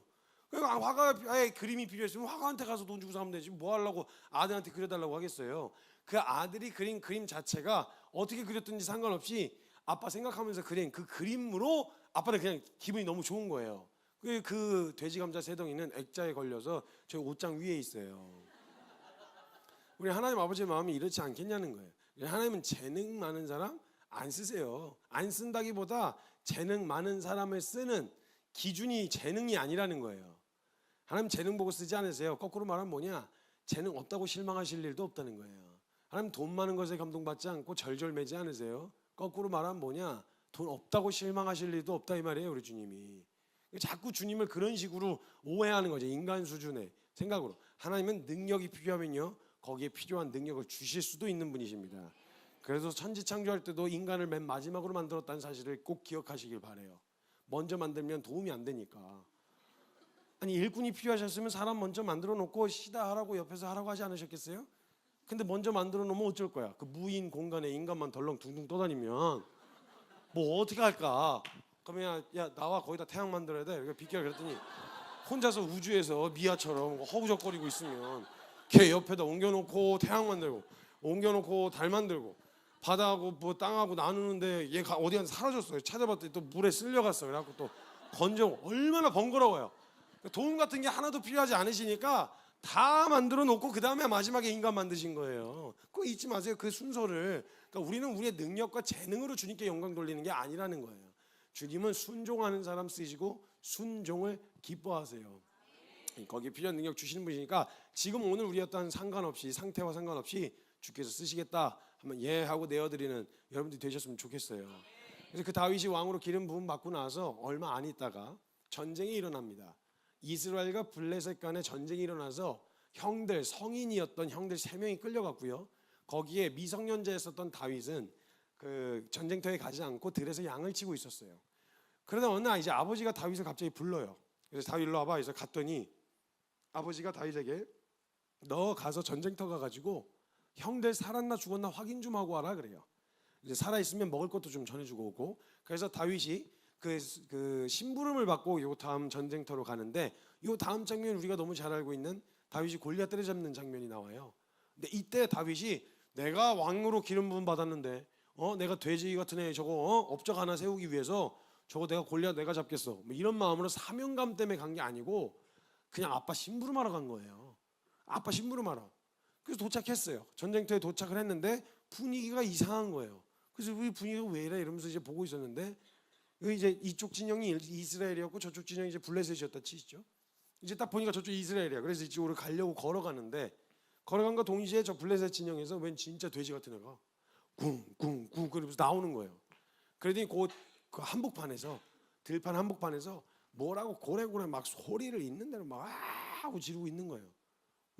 그러니까 화가의 그림이 필요했으면 화가한테 가서 돈 주고 사면 되지 뭐 하려고 아들한테 그려달라고 하겠어요. 그 아들이 그린 그림 자체가 어떻게 그렸든지 상관없이 아빠 생각하면서 그린 그 그림으로 아빠는 그냥 기분이 너무 좋은 거예요. 그 돼지 감자 새덩이는 액자에 걸려서 저희 옷장 위에 있어요. 우리 하나님 아버지의 마음이 이렇지 않겠냐는 거예요. 하나님은 재능 많은 사람 안 쓰세요. 안 쓴다기보다 재능 많은 사람을 쓰는 기준이 재능이 아니라는 거예요. 하나님 재능 보고 쓰지 않으세요. 거꾸로 말하면 뭐냐? 재능 없다고 실망하실 일도 없다는 거예요. 하나님 돈 많은 것에 감동받지 않고 절절매지 않으세요. 거꾸로 말하면 뭐냐? 돈 없다고 실망하실 일도 없다 이 말이에요. 우리 주님이. 자꾸 주님을 그런 식으로 오해하는 거죠. 인간 수준의 생각으로. 하나님은 능력이 필요하면요, 거기에 필요한 능력을 주실 수도 있는 분이십니다. 그래서 천지창조할 때도 인간을 맨 마지막으로 만들었다는 사실을 꼭 기억하시길 바래요. 먼저 만들면 도움이 안 되니까. 아니 일꾼이 필요하셨으면 사람 먼저 만들어 놓고 시다 하라고 옆에서 하라고 하지 않으셨겠어요? 근데 먼저 만들어 놓으면 어쩔 거야? 그 무인 공간에 인간만 덜렁 둥둥 떠다니면 뭐 어떻게 할까? 그러면 야 나와 거기다 태양 만들어야 돼. 이렇게 비켜 그랬더니 혼자서 우주에서 미아처럼 허우적거리고 있으면 걔 옆에다 옮겨놓고 태양 만들고 옮겨놓고 달 만들고 바다하고 뭐 땅하고 나누는데 얘가 어디 가서 사라졌어요. 찾아봤더니 또 물에 쓸려갔어요. 그래갖고 또 건져. 얼마나 번거로워요. 도움 같은 게 하나도 필요하지 않으시니까 다 만들어 놓고 그 다음에 마지막에 인간 만드신 거예요. 그거 잊지 마세요. 그 순서를. 그러니까 우리는 우리의 능력과 재능으로 주님께 영광 돌리는 게 아니라는 거예요. 주님은 순종하는 사람 쓰시고 순종을 기뻐하세요. 거기에 필요한 능력 주시는 분이니까 지금 오늘 우리 어떤 상관없이 상태와 상관없이 주께서 쓰시겠다 하면 예 하고 내어드리는 여러분들이 되셨으면 좋겠어요. 그래서 그 다윗이 왕으로 기름 부음 받고 나서 얼마 안 있다가 전쟁이 일어납니다. 이스라엘과 블레셋 간에 전쟁이 일어나서 형들 성인이었던 형들 3명이 끌려갔고요. 거기에 미성년자였었던 다윗은 그 전쟁터에 가지 않고 들에서 양을 치고 있었어요. 그러다 어느 날 이제 아버지가 다윗을 갑자기 불러요. 그래서 다윗 일로 와봐. 그래서 갔더니 아버지가 다윗에게 너 가서 전쟁터 가가지고 형들 살았나 죽었나 확인 좀 하고 와라 그래요. 이제 살아 있으면 먹을 것도 좀 전해주고 오고. 그래서 다윗이 그 심부름을 받고 요 다음 전쟁터로 가는데 요 다음 장면 우리가 너무 잘 알고 있는 다윗이 골리앗 때려잡는 장면이 나와요. 근데 이때 다윗이 내가 왕으로 기름 부음 받았는데 내가 돼지 같은 애 저거 업적 하나 세우기 위해서 저거 내가 골리앗 내가 잡겠어 뭐 이런 마음으로 사명감 때문에 간 게 아니고 그냥 아빠 심부름하러 간 거예요. 아빠 심부름하러. 그래서 도착했어요. 전쟁터에 도착을 했는데 분위기가 이상한 거예요. 그래서 우리 분위기가 왜 이래 이러면서 이제 보고 있었는데 이제 이쪽 진영이 이스라엘이었고 저쪽 진영이 이제 블레셋이었다 치시죠. 이제 딱 보니까 저쪽 이스라엘이야. 그래서 이쪽으로 가려고 걸어가는데 걸어간과 동시에 저 블레셋 진영에서 웬 진짜 돼지 같은 애가 쿵쿵쿵 그러면서 나오는 거예요. 그러더니 그 한복판에서 들판 한복판에서 뭐라고 고래고래 막 소리를 있는 대로 막 하고 지르고 있는 거예요.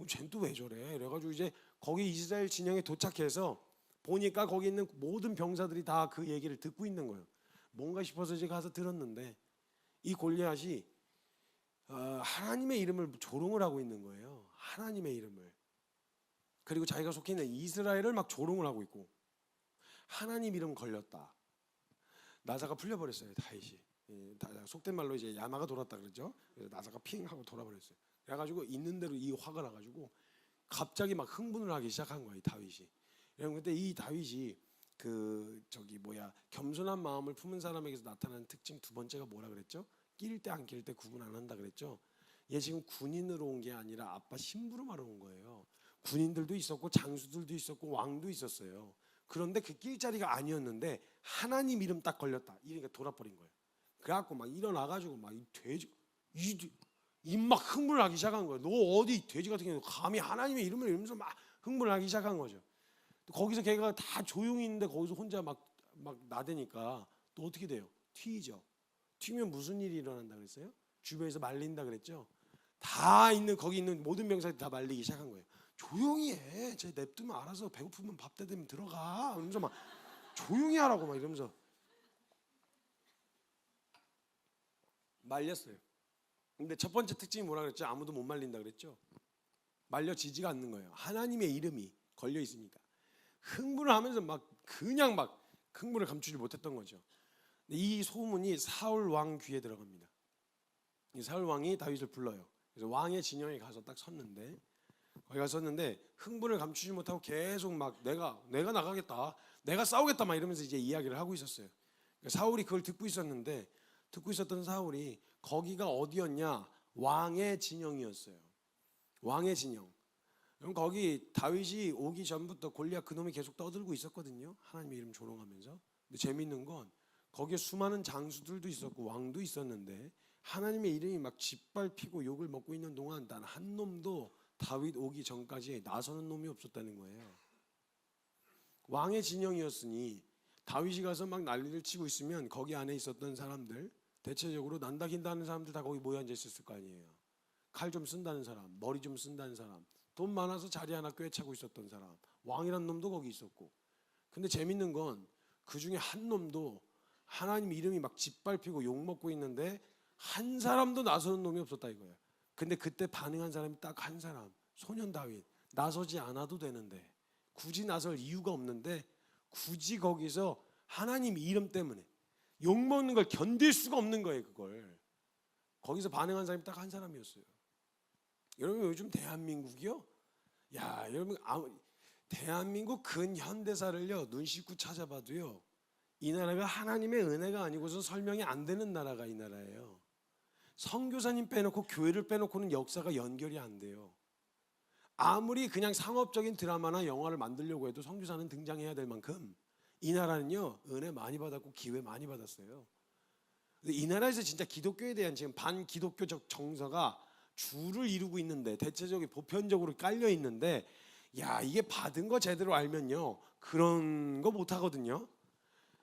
쟨 또 왜 저래? 그래가지고 이제 거기 이스라엘 진영에 도착해서 보니까 거기 있는 모든 병사들이 다 그 얘기를 듣고 있는 거예요. 뭔가 싶어서 이제 가서 들었는데 이 골리앗이 하나님의 이름을 조롱을 하고 있는 거예요. 하나님의 이름을. 그리고 자기가 속해 있는 이스라엘을 막 조롱을 하고 있고 하나님 이름 걸렸다. 나사가 풀려버렸어요. 다윗이. 속된 말로 이제 야마가 돌았다 그러죠. 그래서 나사가 핑 하고 돌아버렸어요. 그래가지고 있는 대로 이 화가 나가지고 갑자기 막 흥분을 하기 시작한 거예요. 다윗이. 그런데 이 다윗이 겸손한 마음을 품은 사람에게서 나타나는 특징 두 번째가 뭐라 그랬죠? 낄 때 안 낄 때 구분 안 한다 그랬죠. 얘 지금 군인으로 온 게 아니라 아빠 심부름하러 온 거예요. 군인들도 있었고 장수들도 있었고 왕도 있었어요. 그런데 그 낄 자리가 아니었는데 하나님 이름 딱 걸렸다. 이러니까 돌아버린 거예요. 그래갖고 막 일어나가지고 막 이 돼지 입막 흥분을 하기 시작한 거예요. 너 어디 돼지 같은 경우 감히 하나님의 이름을 이러면서 막 흥분을 하기 시작한 거죠. 거기서 걔가 다 조용히 있는데 거기서 혼자 막 나대니까 또 어떻게 돼요? 튀죠. 튀면 무슨 일이 일어난다 그랬어요? 주변에서 말린다 그랬죠. 다 있는 거기 있는 모든 병사들이 다 말리기 시작한 거예요. 조용히 해. 쟤 냅두면 알아서 배고프면 밥 때 되면 들어가. 이러면서 막 조용히 하라고 막 이러면서 말렸어요. 근데 첫 번째 특징이 뭐라 그랬죠? 아무도 못 말린다 그랬죠. 말려지지가 않는 거예요. 하나님의 이름이 걸려 있으니까 흥분을 하면서 그냥 흥분을 감추지 못했던 거죠. 이 소문이 사울 왕 귀에 들어갑니다. 이 사울 왕이 다윗을 불러요. 그래서 왕의 진영에 가서 딱 섰는데, 거기 가서 섰는데 흥분을 감추지 못하고 계속 막 내가 나가겠다, 내가 싸우겠다 막 이러면서 이제 이야기를 하고 있었어요. 그러니까 사울이 그걸 듣고 있었는데, 듣고 있었던 사울이 거기가 어디였냐? 왕의 진영이었어요. 왕의 진영. 그럼 거기 다윗이 오기 전부터 골리앗 그놈이 계속 떠들고 있었거든요. 하나님의 이름 조롱하면서. 근데 재밌는 건 거기에 수많은 장수들도 있었고 왕도 있었는데 하나님의 이름이 막 짓밟히고 욕을 먹고 있는 동안 단 한 놈도 다윗 오기 전까지 나서는 놈이 없었다는 거예요. 왕의 진영이었으니 다윗이 가서 막 난리를 치고 있으면 거기 안에 있었던 사람들, 대체적으로 난다 긴다 하는 사람들 다 거기 모여 앉아 있었을 거 아니에요. 칼 좀 쓴다는 사람, 머리 좀 쓴다는 사람, 돈 많아서 자리 하나 꿰차고 있었던 사람, 왕이란 놈도 거기 있었고. 근데 재밌는 건 그 중에 한 놈도 하나님 이름이 막 짓밟히고 욕먹고 있는데 한 사람도 나서는 놈이 없었다 이거예요. 근데 그때 반응한 사람이 딱 한 사람, 소년 다윗. 나서지 않아도 되는데, 굳이 나설 이유가 없는데 굳이 거기서 하나님 이름 때문에 욕먹는 걸 견딜 수가 없는 거예요. 그걸 거기서 반응한 사람이 딱 한 사람이었어요. 여러분, 요즘 대한민국이요, 야 여러분, 대한민국 근현대사를요 눈 씻고 찾아봐도요 이 나라가 하나님의 은혜가 아니고서 설명이 안 되는 나라가 이 나라예요. 선교사님 빼놓고 교회를 빼놓고는 역사가 연결이 안 돼요. 아무리 그냥 상업적인 드라마나 영화를 만들려고 해도 선교사는 등장해야 될 만큼 이 나라는요 은혜 많이 받았고 기회 많이 받았어요. 근데 이 나라에서 진짜 기독교에 대한 지금 반기독교적 정서가 줄을 이루고 있는데, 대체적으로 보편적으로 깔려 있는데, 야 이게 받은 거 제대로 알면요 그런 거 못 하거든요.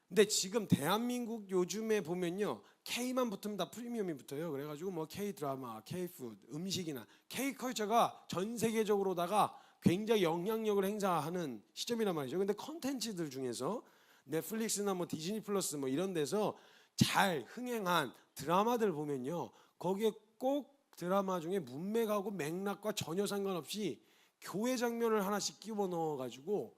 근데 지금 대한민국 요즘에 보면요 K만 붙으면 다 프리미엄이 붙어요. 그래가지고 뭐 K 드라마, K 푸드, 음식이나 K 컬처가 전 세계적으로다가 굉장히 영향력을 행사하는 시점이란 말이죠. 근데 컨텐츠들 중에서 넷플릭스나 뭐 디즈니 플러스 뭐 이런 데서 잘 흥행한 드라마들 보면요 거기에 꼭 드라마 중에 문맥하고 맥락과 전혀 상관없이 교회 장면을 하나씩 끼워 넣어가지고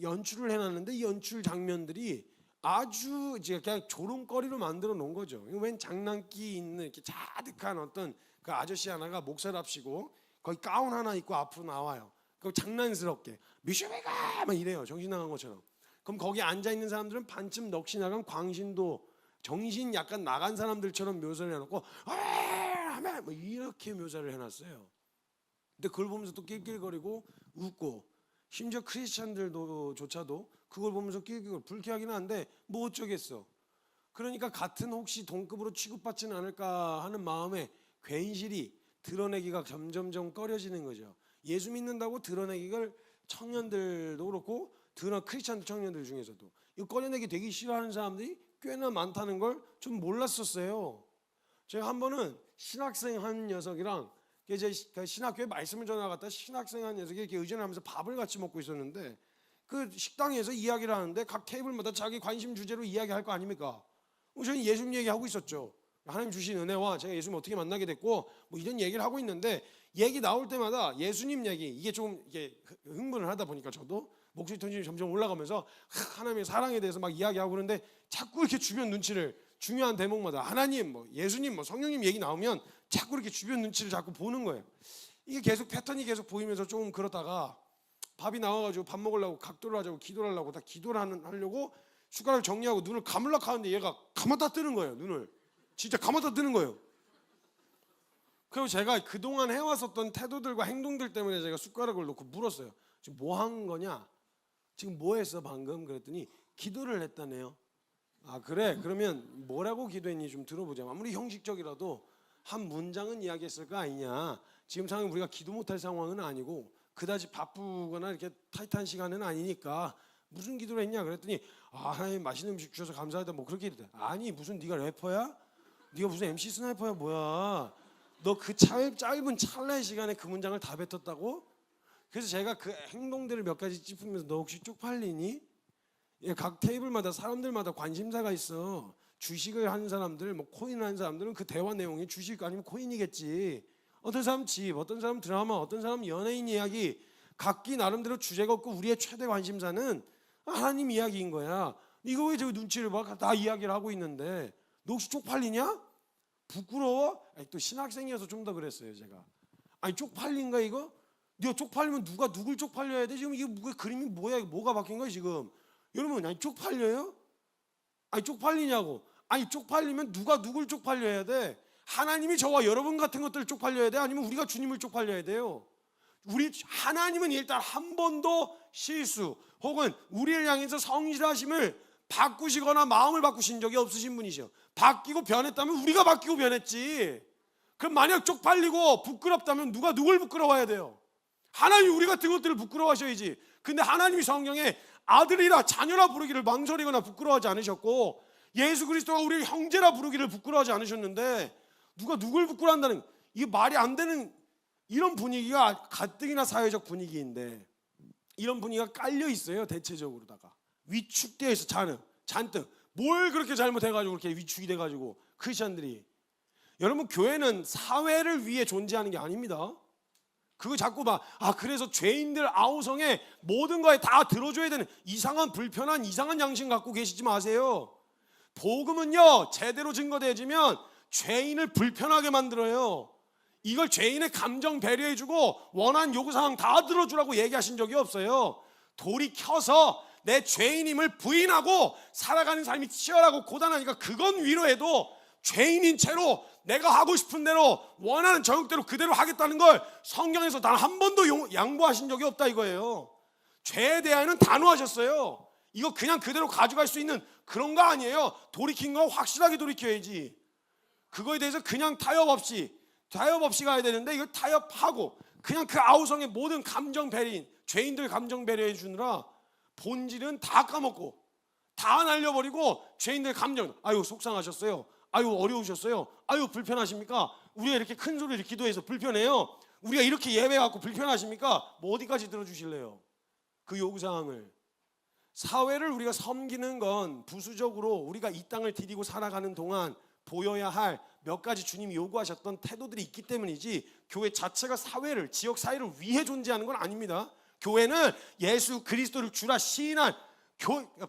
연출을 해놨는데, 이 연출 장면들이 아주 이제 그냥 조롱거리로 만들어 놓은 거죠. 웬 장난기 있는 이렇게 자득한 어떤 그 아저씨 하나가 목사랍시고 거기 가운 하나 입고 앞으로 나와요. 그 장난스럽게 미슈베가 막 이래요. 정신 나간 것처럼. 그럼 거기 앉아 있는 사람들은 반쯤 넋이 나간 광신도, 정신 약간 나간 사람들처럼 묘사를 해놓고 뭐 이렇게 묘사를 해놨어요. 근데 그걸 보면서 또 낄낄거리고 웃고, 심지어 크리스찬들도 조차도 그걸 보면서 낄낄거리고 불쾌하기는 한데 뭐 어쩌겠어. 그러니까 같은 혹시 동급으로 취급받지는 않을까 하는 마음에 괜시리 드러내기가 점점점 꺼려지는 거죠. 예수 믿는다고 드러내기를 청년들도 그렇고 크리스찬 청년들 중에서도 이 꺼내내기 되게 싫어하는 사람들이 꽤나 많다는 걸 좀 몰랐었어요. 제가 한 번은 신학생 한 녀석이랑 이제 신학교에 말씀을 전하 갔다 신학생 한 녀석이 이렇게 의전하면서 밥을 같이 먹고 있었는데, 그 식당에서 이야기를 하는데 각 테이블마다 자기 관심 주제로 이야기할 거 아닙니까? 저는 예수님 얘기하고 있었죠. 하나님 주신 은혜와 제가 예수님 어떻게 만나게 됐고 뭐 이런 얘기를 하고 있는데, 얘기 나올 때마다 예수님 얘기, 이게 좀 이게 흥분을 하다 보니까 저도 목소리 톤이 점점 올라가면서 하나님의 사랑에 대해서 막 이야기하고 그러는데, 자꾸 이렇게 주변 눈치를, 중요한 대목마다 하나님 뭐 예수님 뭐 성령님 얘기 나오면 자꾸 이렇게 주변 눈치를 자꾸 보는 거예요. 이게 계속 패턴이 계속 보이면서 조금 그러다가 밥이 나와가지고 밥 먹으려고 각도를 하자고 기도를 하려고 다 기도를 하려고 숟가락을 정리하고 눈을 감으려고 하는데 얘가 감았다 뜨는 거예요. 눈을 진짜 감았다 뜨는 거예요. 그리고 제가 그동안 해왔었던 태도들과 행동들 때문에 제가 숟가락을 놓고 물었어요. 지금 뭐 한 거냐? 지금 뭐 했어 방금? 그랬더니 기도를 했다네요. 아 그래? 그러면 뭐라고 기도했니 좀 들어보자. 아무리 형식적이라도 한 문장은 이야기했을 거 아니냐. 지금 상황이 우리가 기도 못할 상황은 아니고 그다지 바쁘거나 이렇게 타이트한 시간은 아니니까 무슨 기도를 했냐 그랬더니, 아 하나님 맛있는 음식 주셔서 감사하다 뭐 그렇게 했대. 아니 무슨 네가 래퍼야? 네가 무슨 MC 스나이퍼야 뭐야? 너 그 짧은 찰나의 시간에 그 문장을 다 뱉었다고? 그래서 제가 그 행동들을 몇 가지 짚으면서 너 혹시 쪽팔리니? 각 테이블마다 사람들마다 관심사가 있어. 주식을 하는 사람들, 뭐 코인 하는 사람들은 그 대화 내용이 주식 아니면 코인이겠지. 어떤 사람 집, 어떤 사람 드라마, 어떤 사람 연예인 이야기, 각기 나름대로 주제가 없고 우리의 최대 관심사는 하나님 이야기인 거야. 이거 왜 저 눈치를 봐? 다 이야기를 하고 있는데 너 혹시 쪽팔리냐? 부끄러워? 아니, 또 신학생이어서 좀 더 그랬어요 제가. 아니 쪽팔린가 이거? 네가 쪽팔리면 누가 누굴 쪽팔려야 돼? 지금 이게 그림이 뭐야? 뭐가 바뀐 거야 지금? 여러분 아니 쪽팔려요? 아니 쪽팔리냐고? 아니 쪽팔리면 누가 누굴 쪽팔려야 돼? 하나님이 저와 여러분 같은 것들 쪽팔려야 돼? 아니면 우리가 주님을 쪽팔려야 돼요? 우리 하나님은 일단 한 번도 실수 혹은 우리를 향해서 성실하심을 바꾸시거나 마음을 바꾸신 적이 없으신 분이죠. 바뀌고 변했다면 우리가 바뀌고 변했지. 그럼 만약 쪽팔리고 부끄럽다면 누가 누굴 부끄러워야 돼요? 하나님이 우리 같은 것들을 부끄러워하셔야지. 근데 하나님이 성경에 아들이라 자녀라 부르기를 망설이거나 부끄러워하지 않으셨고, 예수 그리스도가 우리를 형제라 부르기를 부끄러워하지 않으셨는데 누가 누굴 부끄러워한다는, 이게 말이 안 되는 이런 분위기가 가뜩이나 사회적 분위기인데, 이런 분위기가 깔려 있어요. 대체적으로다가 위축되어 있어. 잔뜩 뭘 그렇게 잘못해가지고 그렇게 위축이 돼가지고 크리스천들이. 여러분 교회는 사회를 위해 존재하는 게 아닙니다. 그거 자꾸 그래서 죄인들 아우성에 모든 거에 다 들어줘야 되는 이상한 불편한 이상한 양심 갖고 계시지 마세요. 복음은요 제대로 증거되어지면 죄인을 불편하게 만들어요. 이걸 죄인의 감정 배려해주고 원한 요구사항 다 들어주라고 얘기하신 적이 없어요. 돌이켜서 내 죄인임을 부인하고 살아가는 삶이 치열하고 고단하니까 그건 위로해도 죄인인 채로 내가 하고 싶은 대로 원하는 정욕대로 그대로 하겠다는 걸 성경에서 단 한 번도 양보하신 적이 없다 이거예요. 죄에 대해서는 단호하셨어요. 이거 그냥 그대로 가져갈 수 있는 그런 거 아니에요. 돌이킨 거 확실하게 돌이켜야지. 그거에 대해서 그냥 타협 없이 가야 되는데 이걸 타협하고 그냥 그 아우성의 모든 감정 배려인 죄인들 감정 배려해 주느라 본질은 다 까먹고 다 날려버리고 죄인들 감정, 아유 속상하셨어요, 아유 어려우셨어요, 아유 불편하십니까? 우리가 이렇게 큰 소리를 기도해서 불편해요, 우리가 이렇게 예배하고 불편하십니까? 뭐 어디까지 들어주실래요? 그 요구사항을. 사회를 우리가 섬기는 건 부수적으로 우리가 이 땅을 디디고 살아가는 동안 보여야 할 몇 가지 주님이 요구하셨던 태도들이 있기 때문이지, 교회 자체가 사회를, 지역 사회를 위해 존재하는 건 아닙니다. 교회는 예수 그리스도를 주라 시인한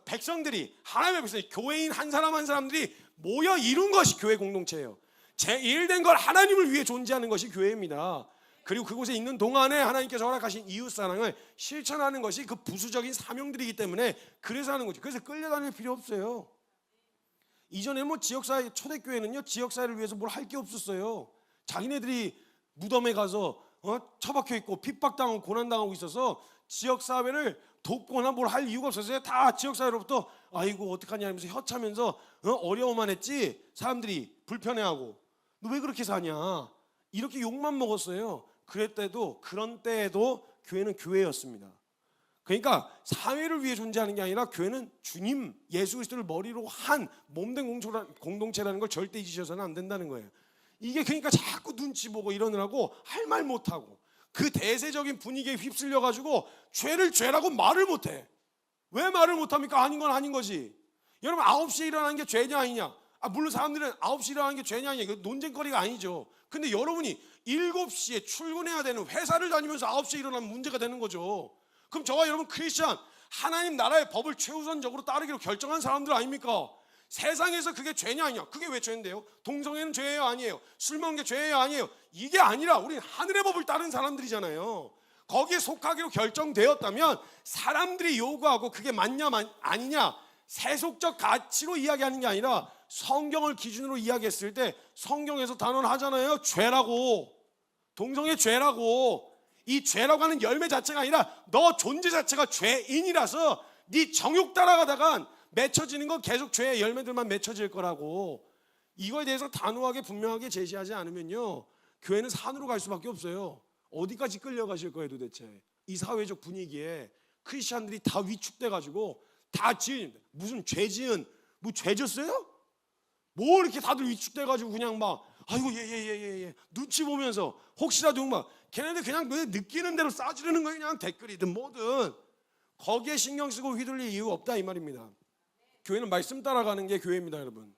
백성들이, 하나님의 백성이, 교회인 한 사람 한 사람들이 모여 이룬 것이 교회 공동체예요. 제1된 걸 하나님을 위해 존재하는 것이 교회입니다. 그리고 그곳에 있는 동안에 하나님께서 허락하신 이웃사랑을 실천하는 것이 그 부수적인 사명들이기 때문에 그래서 하는 거죠. 그래서 끌려다닐 필요 없어요. 이전에 지역사회, 초대교회는요 지역사회를 위해서 뭘 할 게 없었어요. 자기네들이 무덤에 가서 처박혀 있고 핍박당하고 고난당하고 있어서 지역사회를 돕거나 뭘 할 이유가 없었어요. 다 지역사회로부터 아이고 어떡하냐 하면서 협차면서 어려워만 했지, 사람들이 불편해하고 너 왜 그렇게 사냐 이렇게 욕만 먹었어요. 그런 때에도 교회는 교회였습니다. 그러니까 사회를 위해 존재하는 게 아니라 교회는 주님 예수 그리스도를 머리로 한 몸된 공동체라는 걸 절대 잊으셔서는 안 된다는 거예요. 이게 그러니까 자꾸 눈치 보고 이러느라고 할 말 못하고 그 대세적인 분위기에 휩쓸려 가지고 죄를 죄라고 말을 못해. 왜 말을 못합니까? 아닌 건 아닌 거지. 여러분 9시에 일어나는 게 죄냐 아니냐, 물론 사람들은 9시에 일어나는 게 죄냐 아니냐 이거 논쟁거리가 아니죠. 근데 여러분이 7시에 출근해야 되는 회사를 다니면서 9시에 일어나면 문제가 되는 거죠. 그럼 저와 여러분 크리스천, 하나님 나라의 법을 최우선적으로 따르기로 결정한 사람들 아닙니까? 세상에서 그게 죄냐 아니냐, 그게 왜 죄인데요? 동성애는 죄예요 아니에요? 술 먹는 게 죄예요 아니에요? 이게 아니라 우리는 하늘의 법을 따르는 사람들이잖아요. 거기에 속하기로 결정되었다면 사람들이 요구하고 그게 맞냐 아니냐 세속적 가치로 이야기하는 게 아니라 성경을 기준으로 이야기했을 때 성경에서 단언하잖아요. 죄라고, 동성애 죄라고. 이 죄라고 하는 열매 자체가 아니라 너 존재 자체가 죄인이라서 네 정욕 따라가다가 맺혀지는 건 계속 죄의 열매들만 맺혀질 거라고. 이거에 대해서 단호하게 분명하게 제시하지 않으면요 교회는 산으로 갈 수밖에 없어요. 어디까지 끌려가실 거예요 도대체? 이 사회적 분위기에 크리스찬들이 다 위축돼가지고 다 무슨 죄 지은 뭐 죄 졌어요? 뭐 이렇게 다들 위축돼가지고 그냥 막 아이고 예 눈치 보면서 혹시라도 막 걔네들 그냥 느끼는 대로 싸지르는 거예요. 그냥 댓글이든 뭐든 거기에 신경 쓰고 휘둘릴 이유 없다 이 말입니다. 교회는 말씀 따라가는 게 교회입니다 여러분.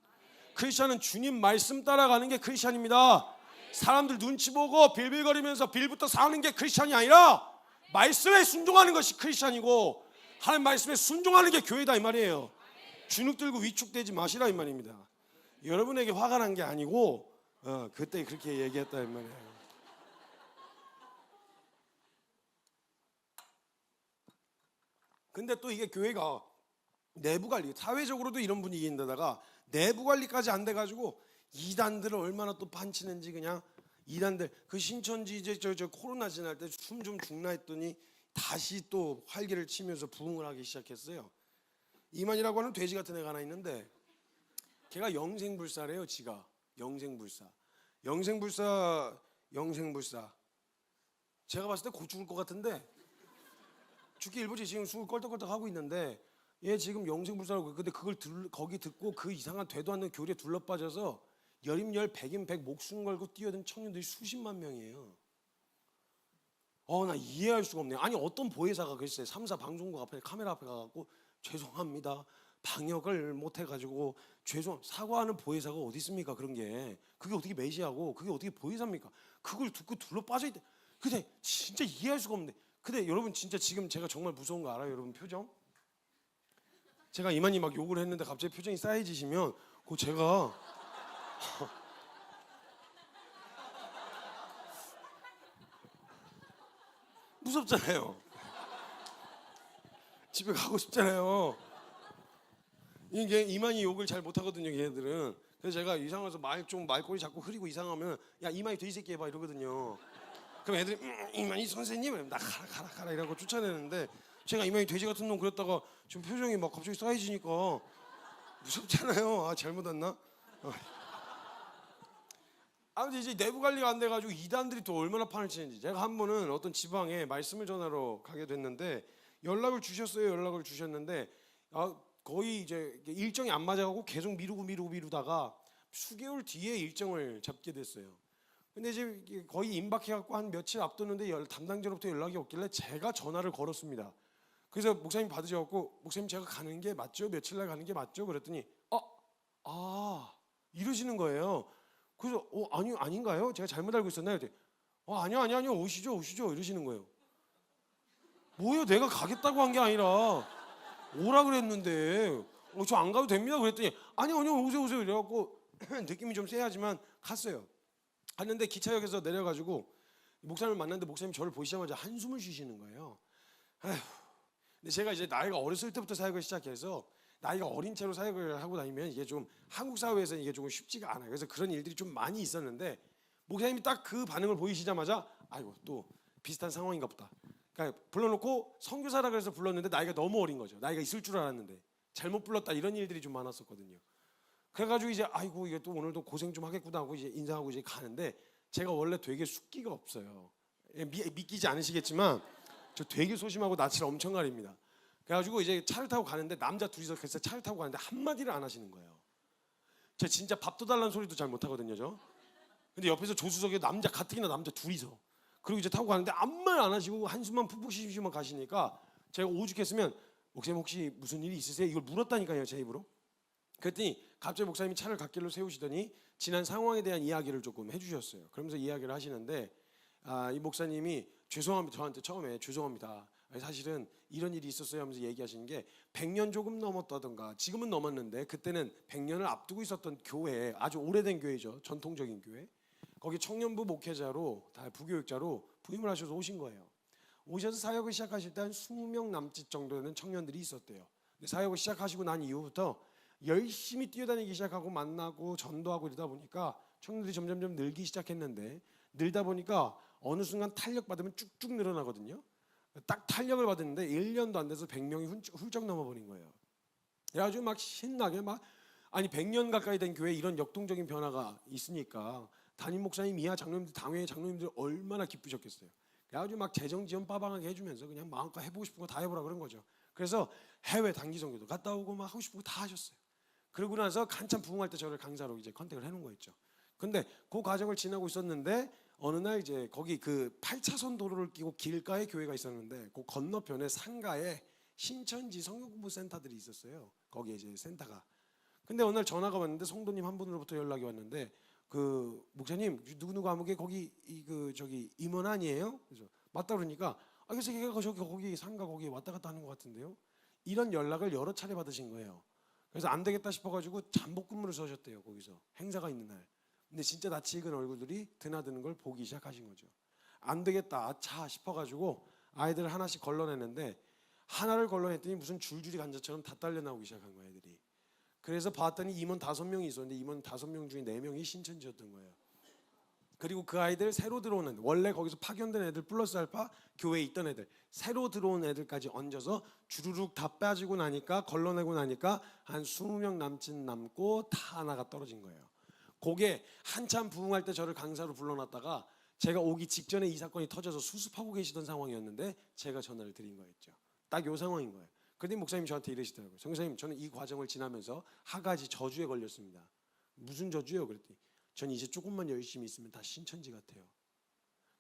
크리스찬은 주님 말씀 따라가는 게 크리스찬입니다. 사람들 눈치 보고 빌빌거리면서 빌부터 사는 게 크리스찬이 아니라 말씀에 순종하는 것이 크리스찬이고 하나님 말씀에 순종하는 게 교회다 이 말이에요. 주눅 들고 위축되지 마시라 이 말입니다. 여러분에게 화가 난 게 아니고 그때 그렇게 얘기했다 이 말이에요. 근데 또 이게 교회가 내부 관리, 사회적으로도 이런 분위기인데다가 내부 관리까지 안 돼가지고 이단들을 얼마나 또 판치는지 그냥 이단들 그 신천지 이제 저 코로나 지날 때 숨 좀 죽나 했더니 다시 또 활기를 치면서 부흥을 하기 시작했어요. 이만이라고 하는 돼지 같은 애가 하나 있는데 걔가 영생불사래요. 지가 영생불사. 제가 봤을 때 곧 죽을 것 같은데 죽기 일보지 지금 숨을 껄떡껄떡 하고 있는데 얘 지금 영생불사라고. 근데 그걸 거기 듣고 그 이상한 되도 않는 교리에 둘러빠져서 열임열 백임백 목숨 걸고 뛰어든 청년들이 수십만 명이에요. 나 이해할 수가 없네요. 아니 어떤 보혜사가 글쎄 3사 방송국 앞에 카메라 앞에 가갖고 죄송합니다. 방역을 못해가지고 사과하는 보혜사가 어디 있습니까? 그런 게 그게 어떻게 메시아고 그게 어떻게 보혜사입니까? 그걸 듣고 둘러빠져 있대. 근데 진짜 이해할 수가 없네. 근데 여러분 진짜 지금 제가 정말 무서운 거 알아요? 여러분 표정? 제가 이만희 막 욕을 했는데 갑자기 표정이 싸해지시면 그 제가 무섭잖아요. 집에 가고 싶잖아요. 이게 이만희 욕을 잘 못하거든요, 얘네들은. 그래서 제가 이상해서 말꼬리 자꾸 흐리고 이상하면 야 이만희 돼지 새끼 해봐 이러거든요. 그럼 애들이 이만희 선생님 나 가라 이라고 쫓아내는데 제가 이만희 돼지 같은 놈 그랬다가 지금 표정이 막 갑자기 싸해지니까 무섭잖아요. 잘못 왔나? 아무튼 이제 내부 관리가 안 돼가지고 이단들이 또 얼마나 판을 치는지. 제가 한 번은 어떤 지방에 말씀을 전하러 가게 됐는데 연락을 주셨는데 거의 이제 일정이 안 맞아가고 계속 미루다가 수개월 뒤에 일정을 잡게 됐어요. 근데 이제 거의 임박해갖고 한 며칠 앞뒀는데 담당자로부터 연락이 없길래 제가 전화를 걸었습니다. 그래서 목사님 받으셔갖고 목사님 제가 가는 게 맞죠? 며칠 날 가는 게 맞죠? 그랬더니 이러시는 거예요. 그래서 아닌가요? 제가 잘못 알고 있었나요? 아니요 오시죠 이러시는 거예요. 뭐예요? 내가 가겠다고 한 게 아니라 오라 그랬는데 저 안 가도 됩니다 그랬더니 아니요 오세요 이래갖고 느낌이 좀 쎄하지만 갔어요. 갔는데 기차역에서 내려가지고 목사님을 만났는데 목사님이 저를 보시자마자 한숨을 쉬시는 거예요. 에휴. 근데 제가 이제 나이가 어렸을 때부터 사역을 시작해서 나이가 어린 채로 사역을 하고 다니면 이게 좀 한국 사회에서는 이게 조금 쉽지가 않아요. 그래서 그런 일들이 좀 많이 있었는데 목사님이 딱 그 반응을 보이시자마자 아이고 또 비슷한 상황인가 보다. 그러니까 불러놓고 선교사라 그래서 불렀는데 나이가 너무 어린 거죠. 나이가 있을 줄 알았는데 잘못 불렀다 이런 일들이 좀 많았었거든요. 그래가지고 이제 아이고 이게 또 오늘도 고생 좀 하겠구나 하고 이제 인사하고 이제 가는데 제가 원래 되게 숫기가 없어요. 믿기지 않으시겠지만 저 되게 소심하고 낯을 엄청 가립니다. 그래가지고 이제 차를 타고 가는데 남자 둘이서 그래서 차를 타고 가는데 한마디를 안 하시는 거예요. 제가 진짜 밥도 달라는 소리도 잘 못하거든요 저. 근데 옆에서 조수석에 가뜩이나 남자 둘이서 그리고 이제 타고 가는데 아무 말 안 하시고 한숨만 푹푹 쉬시면 가시니까 제가 오죽했으면 목사님 혹시 무슨 일이 있으세요? 이걸 물었다니까요 제 입으로. 그랬더니 갑자기 목사님이 차를 갓길로 세우시더니 지난 상황에 대한 이야기를 조금 해주셨어요. 그러면서 이야기를 하시는데 이 목사님이 죄송합니다. 저한테 처음에 죄송합니다. 사실은 이런 일이 있었어요 하면서 얘기하시는 게 100년 조금 넘었다던가 지금은 넘었는데 그때는 100년을 앞두고 있었던 교회, 아주 오래된 교회죠. 전통적인 교회. 거기 청년부 목회자로 다 부교육자로 부임을 하셔서 오신 거예요. 오셔서 사역을 시작하실 때 한 20명 남짓 정도 되는 청년들이 있었대요. 근데 사역을 시작하시고 난 이후부터 열심히 뛰어다니기 시작하고 만나고 전도하고 이러다 보니까 청년들이 점점점 늘기 시작했는데 늘다 보니까 어느 순간 탄력 받으면 쭉쭉 늘어나거든요. 딱 탄력을 받았는데 1년도 안 돼서 100명이 훌쩍 넘어버린 거예요. 그래가지고 막 신나게 아니 100년 가까이 된 교회에 이런 역동적인 변화가 있으니까 담임 목사님 이하 장로님들 당회 장로님들 얼마나 기쁘셨겠어요. 그래가지고 막 재정 지원 빠방하게 해주면서 그냥 마음껏 해보고 싶은 거 다 해보라 그런 거죠. 그래서 해외 단기 선교도 갔다 오고 막 하고 싶은 거 다 하셨어요. 그러고 나서 한참 부흥할 때 저를 강사로 이제 컨택을 해놓은 거였죠. 근데 그 과정을 지나고 있었는데 어느 날 이제 거기 그 8차선 도로를 끼고 길가에 교회가 있었는데 그 건너편에 상가에 신천지 성교공부 센터들이 있었어요. 거기에 이제 센터가. 근데 어느 날 전화가 왔는데 성도님 한 분으로부터 연락이 왔는데 그 목사님 누구누구 아무개 거기 저기 임원 아니에요? 그래서 맞다 그러니까 그래서 걔가 거기 상가 거기 왔다 갔다 하는 것 같은데요. 이런 연락을 여러 차례 받으신 거예요. 그래서 안 되겠다 싶어가지고 잠복 근무를 서셨대요. 거기서 행사가 있는 날 근데 진짜 낯이 익은 얼굴들이 드나드는 걸 보기 시작하신 거죠. 안 되겠다, 아차 싶어가지고 아이들을 하나씩 걸러내는데 하나를 걸러냈더니 무슨 줄줄이 간자처럼 다 딸려 나오기 시작한 거예요, 애들이. 그래서 봤더니 임원 5명이 있었는데 임원 5명 중에 4명이 신천지였던 거예요. 그리고 그 아이들 새로 들어오는, 원래 거기서 파견된 애들 플러스 알파 교회에 있던 애들, 새로 들어온 애들까지 얹어서 주르륵 다 빠지고 나니까, 걸러내고 나니까 한 20명 남고 다 하나가 떨어진 거예요. 그게 한참 부흥할 때 저를 강사로 불러놨다가 제가 오기 직전에 이 사건이 터져서 수습하고 계시던 상황이었는데 제가 전화를 드린 거였죠. 딱 요 상황인 거예요. 그런데 목사님이 저한테 이러시더라고요. 성교사님, 저는 이 과정을 지나면서 한 가지 저주에 걸렸습니다. 무슨 저주요? 그랬더니 전 이제 조금만 열심히 있으면 다 신천지 같아요.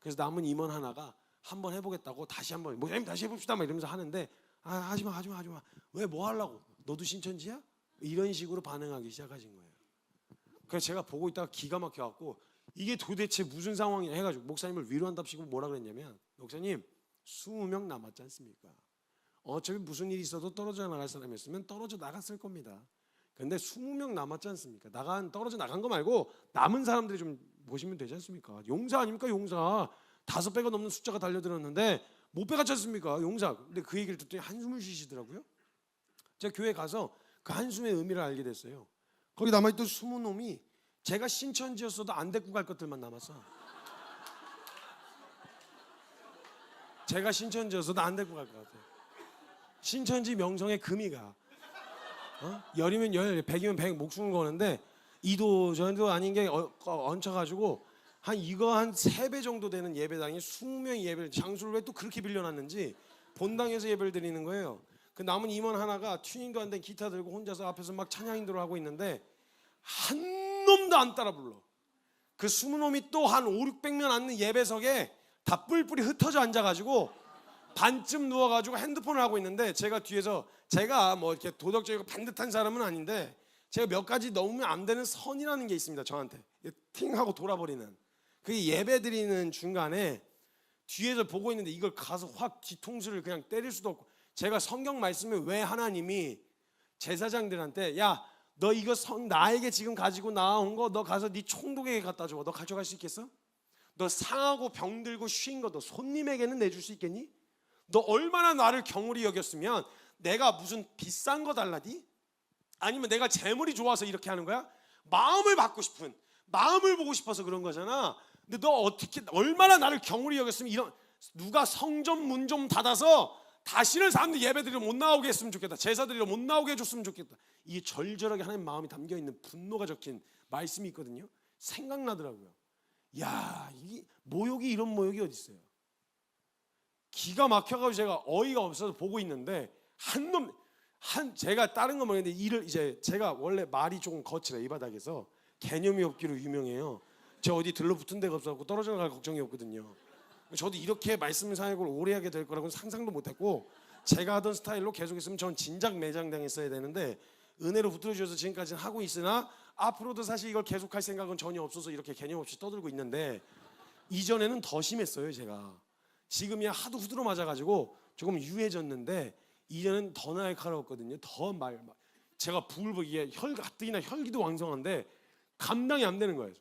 그래서 남은 임원 하나가 한번 해보겠다고 다시 한번, 목사님 다시 해봅시다 막 이러면서 하는데, 하지마. 왜, 뭐 하려고? 너도 신천지야? 이런 식으로 반응하기 시작하신 거예요. 그래서 제가 보고 있다가 기가 막혀갖고 이게 도대체 무슨 상황이냐 해가지고 목사님을 위로한답시고 뭐라 그랬냐면, 목사님 20명 남았지 않습니까? 어차피 무슨 일이 있어도 떨어져 나갈 사람이었으면 떨어져 나갔을 겁니다. 근데 20명 남았지 않습니까? 떨어져 나간 거 말고 남은 사람들이 좀 보시면 되지 않습니까? 용사 아닙니까? 용사. 5배가 넘는 숫자가 달려들었는데 못 빼갔지 않습니까? 용사. 근데 그 얘기를 듣더니 한숨을 쉬시더라고요. 제가 교회 가서 그 한숨의 의미를 알게 됐어요. 거기 남아있던 20놈이 제가 신천지였어도 안 데리고 갈 것들만 남았어. 제가 신천지였어도 안 데리고 갈 것 같아요. 신천지 명성에 금이 가. 열이면 열, 백이면 백 목숨을 거는데 이도 저도 아닌 게 얹혀가지고 한 3배 정도 되는 예배당이 20명이 예배를, 장소를 왜 또 그렇게 빌려놨는지 본당에서 예배를 드리는 거예요. 그 남은 임원 하나가 튜닝도 안 된 기타 들고 혼자서 앞에서 막 찬양 인도를 하고 있는데 한 놈도 안 따라 불러. 그 20놈이 또 한 500-600명 앉는 예배석에 다 뿔뿔이 흩어져 앉아가지고 반쯤 누워가지고 핸드폰을 하고 있는데, 제가 뒤에서, 제가 뭐 이렇게 도덕적이고 반듯한 사람은 아닌데 제가 몇 가지 넘으면 안 되는 선이라는 게 있습니다. 저한테 팅 하고 돌아버리는. 그게 예배 드리는 중간에 뒤에서 보고 있는데 이걸 가서 확 뒤통수를 그냥 때릴 수도 없고, 제가 성경 말씀에 왜 하나님이 제사장들한테 야 너 이거 나에게 지금 가지고 나온 거 너 가서 네 총독에게 갖다 줘, 너 가져갈 수 있겠어? 너 상하고 병들고 쉰 거 너 손님에게는 내줄 수 있겠니? 너 얼마나 나를 경홀히 여겼으면 내가 무슨 비싼 거 달라디? 아니면 내가 재물이 좋아서 이렇게 하는 거야? 마음을 받고 싶은, 마음을 보고 싶어서 그런 거잖아. 근데 너 어떻게, 얼마나 나를 경홀히 여겼으면 이런, 누가 성전 문 좀 닫아서 다시는 사람들 예배드리러 못 나오게 했으면 좋겠다, 제사드리러 못 나오게 해줬으면 좋겠다. 이게 절절하게 하나님 마음이 담겨있는 분노가 적힌 말씀이 있거든요. 생각나더라고요. 야, 이 모욕이, 이런 모욕이 어디 있어요? 기가 막혀가지고 제가 어이가 없어서 보고 있는데 제가 다른 건 모르겠는데 이제 제가 원래 말이 조금 거칠어요. 이 바닥에서 개념이 없기로 유명해요. 제가 어디 들러붙은 데가 없어서 떨어져 나갈 걱정이 없거든요. 저도 이렇게 말씀 사역을 오래 하게 될 거라고는 상상도 못했고, 제가 하던 스타일로 계속 있으면 전 진작 매장당했어야 되는데 은혜로 붙들어 주셔서 지금까지는 하고 있으나 앞으로도 사실 이걸 계속할 생각은 전혀 없어서 이렇게 개념 없이 떠들고 있는데, 이전에는 더 심했어요. 제가 지금이야 하도 후드로 맞아가지고 조금 유해졌는데 이전엔 더 날카로웠거든요. 제가 이게 가뜩이나 혈기도 왕성한데 감당이 안 되는 거예요.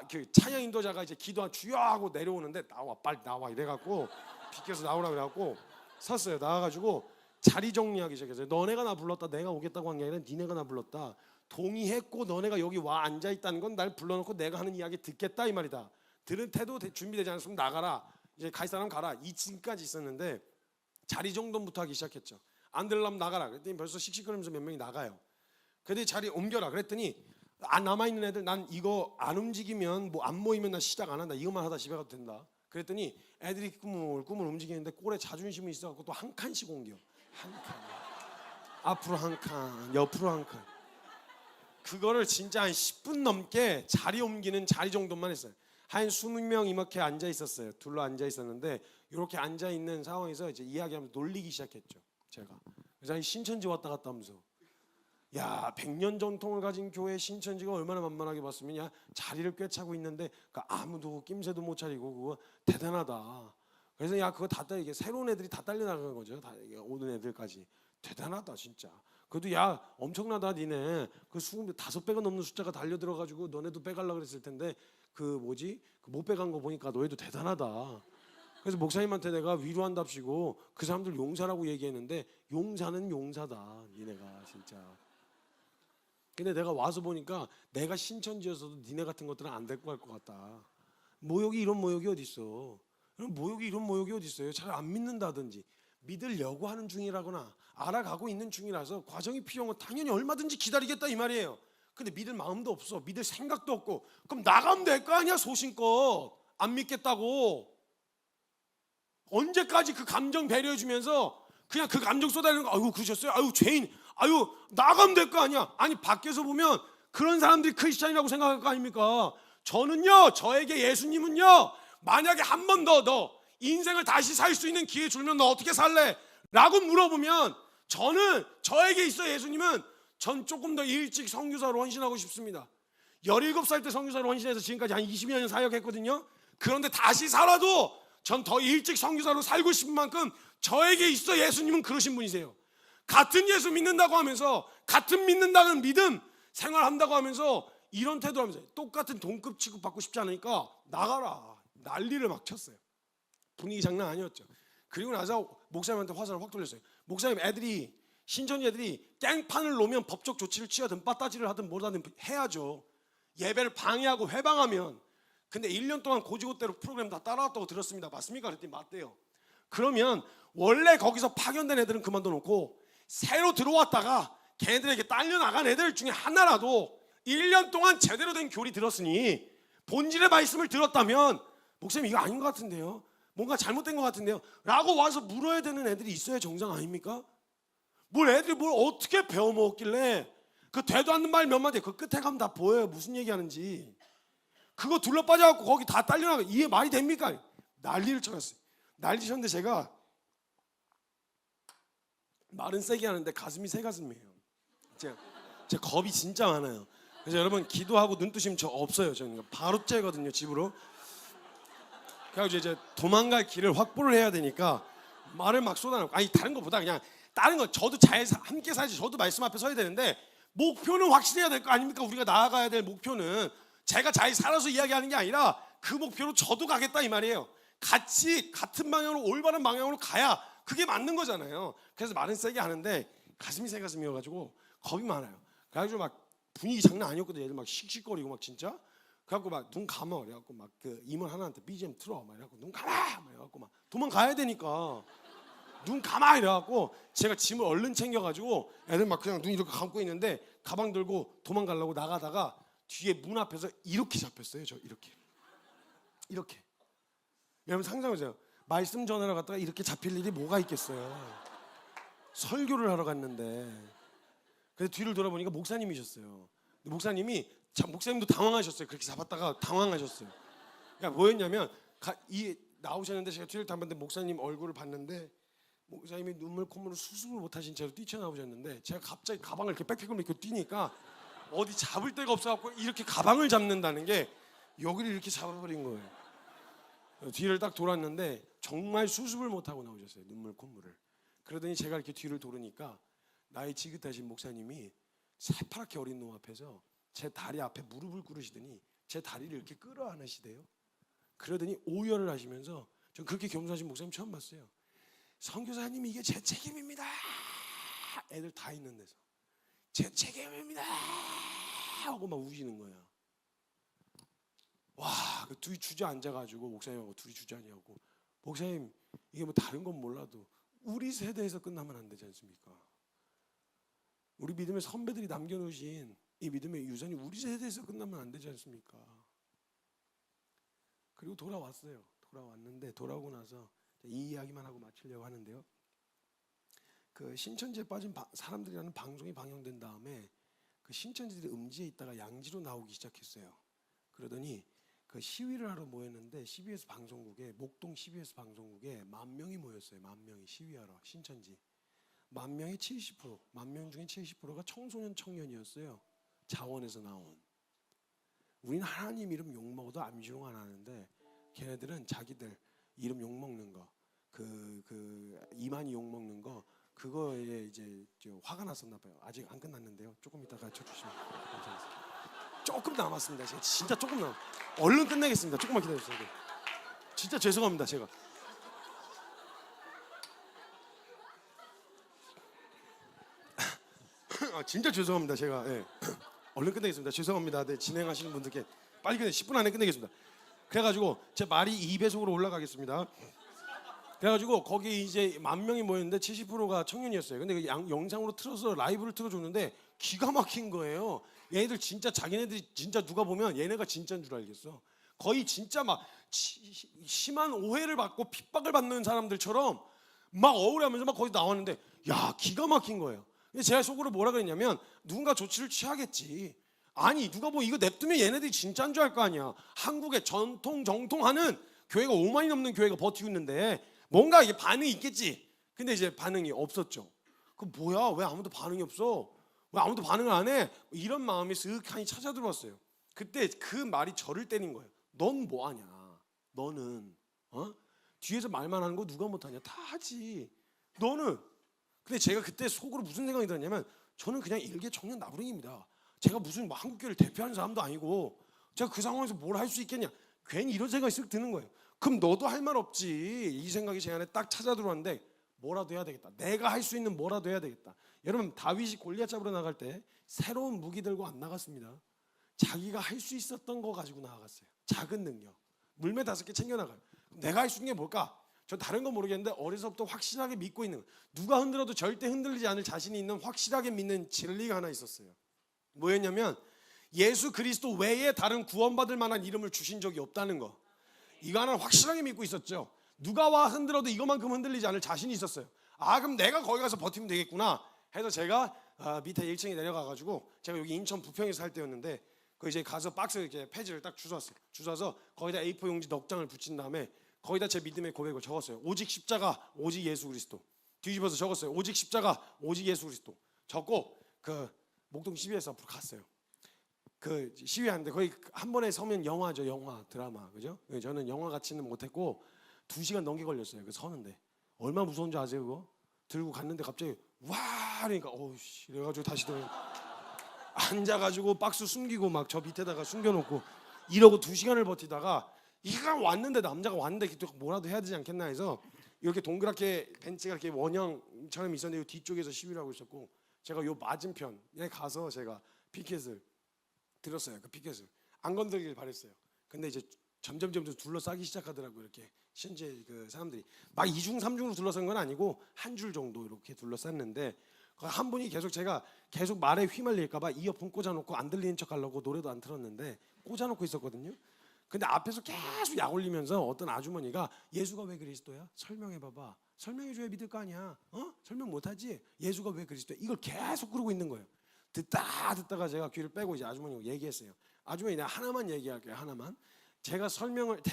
그 찬양 인도자가 이제 기도한 주여 하고 내려오는데 나와, 빨리 나와 이래갖고 비켜서 나오라 그래갖고 섰어요. 나와가지고 자리 정리하기 시작했어요. 너네가 나 불렀다, 내가 오겠다고 한 게 아니라 니네가 나 불렀다. 동의했고 너네가 여기 와 앉아있다는 건 날 불러놓고 내가 하는 이야기 듣겠다 이 말이다. 들은 태도 준비되지 않았으면 나가라, 이제 갈 사람 가라, 이 층까지 있었는데 자리 정돈부터 하기 시작했죠. 안 들으려면 나가라 그랬더니 벌써 씩씩거리면서 몇 명이 나가요. 그랬더니 자리 옮겨라 그랬더니 남아있는 애들, 난 이거 안 움직이면 뭐 안 모이면 나 시작 안 한다, 이것만 하다 집에 가도 된다. 그랬더니 애들이 꿈을 움직이는데 꼴에 자존심이 있어갖고 또 한 칸씩 옮겨. 한 칸, 앞으로 한 칸, 옆으로 한 칸. 그거를 진짜 한 10분 넘게 자리 옮기는 자리 정도만 했어요. 한 20명 이렇게 앉아 있었어요. 둘러 앉아 있었는데 이렇게 앉아 있는 상황에서 이제 이야기하면서 놀리기 시작했죠. 제가 그래서 신천지 왔다 갔다 하면서, 야 100년 전통을 가진 교회 신천지가 얼마나 만만하게 봤으면, 야 자리를 꿰차고 있는데 아무도 낌새도 못 차리고 그거 대단하다. 그래서 야 그거 다 이게 새로운 애들이 다 딸려 나가는 거죠. 다 오는 애들까지 대단하다 진짜. 그래도 야 엄청나다 니네 그 수금 5배가 넘는 숫자가 달려들어가지고 너네도 빼가려고 그랬을 텐데 그 뭐지 그 못 빼간 거 보니까 너희도 대단하다. 그래서 목사님한테 내가 위로한답시고 그 사람들 용사라고 얘기했는데 용사는 용사다 니네가 진짜. 근데 내가 와서 보니까 내가 신천지여서도 니네 같은 것들은 안 데리고 갈 것 같다. 모욕이 이런 모욕이 어디 있어? 모욕이 이런 모욕이 어디 있어요? 잘 안 믿는다든지 믿으려고 하는 중이라거나 알아가고 있는 중이라서 과정이 필요한 건 당연히 얼마든지 기다리겠다 이 말이에요. 근데 믿을 마음도 없어, 믿을 생각도 없고, 그럼 나가면 될 거 아니야 소신껏. 안 믿겠다고. 언제까지 그 감정 배려해주면서 그냥 그 감정 쏟아내는 거. 아유 그러셨어요? 아유 죄인. 아유 나가면 될 거 아니야. 아니 밖에서 보면 그런 사람들이 크리스찬이라고 생각할 거 아닙니까? 저는요, 저에게 예수님은요, 만약에 한 번 더 너 인생을 다시 살 수 있는 기회 주면 너 어떻게 살래? 라고 물어보면 저에게 있어 예수님은 전 조금 더 일찍 선교사로 헌신하고 싶습니다. 17살 때 선교사로 헌신해서 지금까지 한 20여 년 사역했거든요. 그런데 다시 살아도 전 더 일찍 선교사로 살고 싶은 만큼 저에게 있어 예수님은 그러신 분이세요. 같은 예수 믿는다고 하면서 같은 믿는다는 믿음 생활한다고 하면서 이런 태도를 하면서 똑같은 동급 취급받고 싶지 않으니까 나가라 난리를 막 쳤어요. 분위기 장난 아니었죠. 그리고 나서 목사님한테 화살을 확 돌렸어요. 목사님 애들이 신천지 애들이 깽판을 놓으면 법적 조치를 취하든 빠따지를 하든 뭐라든 해야죠. 예배를 방해하고 회방하면. 근데 1년 동안 고지고대로 프로그램 다 따라왔다고 들었습니다. 맞습니까? 그랬더니 맞대요. 그러면 원래 거기서 파견된 애들은 그만둬 놓고 새로 들어왔다가 걔네들에게 딸려나간 애들 중에 하나라도 1년 동안 제대로 된 교리 들었으니 본질의 말씀을 들었다면 목사님 이거 아닌 것 같은데요, 뭔가 잘못된 것 같은데요 라고 와서 물어야 되는 애들이 있어야 정상 아닙니까? 뭘 애들이 뭘 어떻게 배워먹었길래 그 되도 않는 말 몇 마디 그 끝에 가면 다 보여요 무슨 얘기하는지. 그거 둘러빠져갖고 거기 다 딸려나가 이게 말이 됩니까? 난리를 쳐놨어요. 난리 쳤는데 제가 말은 세게 하는데 가슴이 새 가슴이에요. 제가 겁이 진짜 많아요. 그래서 여러분 기도하고 눈 뜨시면 저 없어요. 저는 바로 째거든요 집으로. 그래가지고 이제 도망갈 길을 확보를 해야 되니까 말을 막 쏟아내고, 아니 다른 것보다 그냥 다른 거 저도 잘 함께 살지, 저도 말씀 앞에 서야 되는데 목표는 확실해야 될 거 아닙니까? 우리가 나아가야 될 목표는 제가 잘 살아서 이야기하는 게 아니라 그 목표로 저도 가겠다 이 말이에요. 같이 같은 방향으로 올바른 방향으로 가야 그게 맞는 거잖아요. 그래서 말은 세게 하는데 가슴이 새 가슴이어가지고 겁이 많아요. 그래가지고 막 분위기 장난 아니었거든요. 애들 막 씩씩거리고 막 진짜. 그래갖고 막 눈 감아 그래갖고 막 그 임원 하나한테 BGM 틀어 막 이래갖고 눈 감아 막 이래갖고 막 도망가야 되니까 눈 감아 이래갖고 제가 짐을 얼른 챙겨가지고 애들 막 그냥 눈 이렇게 감고 있는데 가방 들고 도망가려고 나가다가 뒤에 문 앞에서 이렇게 잡혔어요. 저 이렇게 여러분 상상하세요. 말씀 전하러 갔다가 이렇게 잡힐 일이 뭐가 있겠어요. 설교를 하러 갔는데. 그래서 뒤를 돌아보니까 목사님이셨어요. 목사님이 참 목사님도 당황하셨어요. 그렇게 잡았다가 당황하셨어요. 그러니까 뭐였냐면 나오셨는데 제가 뒤를 봤는데 목사님 얼굴을 봤는데 목사님이 눈물 콧물을 수습을 못하신 채로 뛰쳐나오셨는데 제가 갑자기 가방을 이렇게 백팩을 이렇게 뛰니까 어디 잡을 데가 없어갖고 이렇게 가방을 잡는다는 게 여기를 이렇게 잡아버린 거예요. 뒤를 딱 돌았는데 정말 수습을 못하고 나오셨어요. 눈물 콧물을. 그러더니 제가 이렇게 뒤를 돌으니까 나이 지긋하신 목사님이 새파랗게 어린 놈 앞에서 제 다리 앞에 무릎을 꿇으시더니 제 다리를 이렇게 끌어안으시대요. 그러더니 오열을 하시면서 전 그렇게 겸손하신 목사님 처음 봤어요. 선교사님 이게 제 책임입니다. 애들 다 있는 데서 제 책임입니다 하고 막 우시는 거야. 와, 그 둘이 주저앉아가지고 목사님하고 둘이 주저앉아갖고 목사님 이게 뭐 다른 건 몰라도 우리 세대에서 끝나면 안 되지 않습니까? 우리 믿음의 선배들이 남겨놓으신 이 믿음의 유산이 우리 세대에서 끝나면 안 되지 않습니까? 그리고 돌아왔어요. 돌아왔는데 돌아오고 나서 이 이야기만 하고 마치려고 하는데요. 그 신천지에 빠진 사람들이라는 방송이 방영된 다음에 그 신천지들이 음지에 있다가 양지로 나오기 시작했어요. 그러더니 그 시위를 하러 모였는데 CBS 방송국에 목동 CBS 방송국에 10,000명이 모였어요. 10,000명이 시위하러 신천지. 10,000명의 70%, 10,000명 중에 70%가 청소년 청년이었어요. 자원에서 나온. 우리는 하나님 이름 욕먹어도 암시롱 안 하는데 걔네들은 자기들 이름 욕먹는 거, 그 이만희 욕먹는 거 그거에 이제 화가 났었나 봐요. 아직 안 끝났는데요. 조금 이따가 쳐주시면 감사하겠습니다. 조금 남았습니다. 제가 진짜 조금 얼른 끝내겠습니다. 조금만 기다려주세요. 네. 진짜 죄송합니다. 제가 진짜 죄송합니다. 제가 얼른 끝내겠습니다. 죄송합니다. 네, 진행하시는 분들께 빨리 끝내 10분 안에 끝내겠습니다. 그래가지고 제 말이 2배속으로 올라가겠습니다. 그래가지고 거기 이제 10,000명이 모였는데 70%가 청년이었어요. 근데 그 영상으로 틀어서 라이브를 틀어줬는데 기가 막힌 거예요. 얘네들 진짜 자기네들이 진짜 누가 보면 얘네가 진짜인 줄 알겠어. 거의 진짜 막 심한 오해를 받고 핍박을 받는 사람들처럼 막 억울하면서 막 거기 나왔는데 야 기가 막힌 거예요. 근데 제가 속으로 뭐라 그랬냐면 누군가 조치를 취하겠지. 아니 누가 뭐 이거 냅두면 얘네들이 진짜인 줄 알 거 아니야. 한국의 전통 정통하는 교회가 5만이 넘는 교회가 버티고 있는데 뭔가 이게 반응이 있겠지. 근데 이제 반응이 없었죠. 그 뭐야 왜 아무도 반응이 없어? 왜 아무도 반응을 안 해? 이런 마음이 슥하니 찾아들어왔어요. 그때 그 말이 저를 때린 거예요. 넌 뭐하냐? 너는 뒤에서 말만 하는 거 누가 못하냐? 다 하지. 너는. 근데 제가 그때 속으로 무슨 생각이 들었냐면 저는 그냥 일개 청년 나부랭입니다. 제가 무슨 뭐 한국교회를 대표하는 사람도 아니고 제가 그 상황에서 뭘 할 수 있겠냐? 괜히 이런 생각이 쓱 드는 거예요. 그럼 너도 할 말 없지. 이 생각이 제 안에 딱 찾아 들어왔는데 뭐라도 해야 되겠다. 내가 할 수 있는 뭐라도 해야 되겠다. 여러분 다윗이 골리앗 잡으러 나갈 때 새로운 무기 들고 안 나갔습니다. 자기가 할 수 있었던 거 가지고 나아갔어요. 작은 능력. 물매 5개 챙겨 나가요. 내가 할 수 있는 게 뭘까? 저 다른 건 모르겠는데 어려서부터 확실하게 믿고 있는 누가 흔들어도 절대 흔들리지 않을 자신이 있는 확실하게 믿는 진리가 하나 있었어요. 뭐였냐면 예수 그리스도 외에 다른 구원받을 만한 이름을 주신 적이 없다는 거. 이거 하나 확실하게 믿고 있었죠. 누가 와 흔들어도 이것만큼 흔들리지 않을 자신이 있었어요. 아 그럼 내가 거기 가서 버티면 되겠구나 해서 제가 밑에 1층에 내려가가지고 제가 여기 인천 부평에서 살 때였는데 그 이제 가서 박스 이렇게 페이지를 딱 주워서 거기다 A4 용지 넉 장을 붙인 다음에 거기다 제 믿음의 고백을 적었어요. 오직 십자가 오직 예수 그리스도. 뒤집어서 적었어요. 오직 십자가 오직 예수 그리스도. 적고 그 목동 CBS 앞으로 갔어요. 그 시위하는데 거의 한 번에 서면 영화죠. 영화 드라마 그죠? 저는 영화 같지는 못했고 2시간 넘게 걸렸어요. 그 서는데 얼마나 무서운지 아세요? 그거 들고 갔는데 갑자기 와 그러니까 어우씨 그래가지고 다시 또 앉아가지고 박스 숨기고 막 저 밑에다가 숨겨놓고 이러고 2시간을 버티다가 이가 왔는데 남자가 왔는데 뭐라도 해야 되지 않겠나 해서 이렇게 동그랗게 벤치가 이렇게 원형처럼 있었는데 요 뒤쪽에서 시위를 하고 있었고 제가 요 맞은편에 가서 제가 피켓을 들었어요. 그 피켓을 안 건드리길 바랬어요. 근데 이제 점점 둘러싸기 시작하더라고요. 이렇게 현재 그 사람들이 막 2중 3중으로 둘러싼 건 아니고 한 줄 정도 이렇게 둘러쌌는데 한 분이 제가 계속 말에 휘말릴까봐 이어폰 꽂아놓고 안 들리는 척하려고 노래도 안 틀었는데 꽂아놓고 있었거든요. 근데 앞에서 계속 약 올리면서 어떤 아주머니가 예수가 왜 그리스도야? 설명해봐봐. 설명해줘야 믿을 거 아니야. 설명 못하지? 예수가 왜 그리스도야? 이걸 계속 그러고 있는 거예요. 듣다가 제가 귀를 빼고 이제 아주머니하고 얘기했어요. 아주머니 내가 하나만 얘기할게요. 하나만. 제가 설명을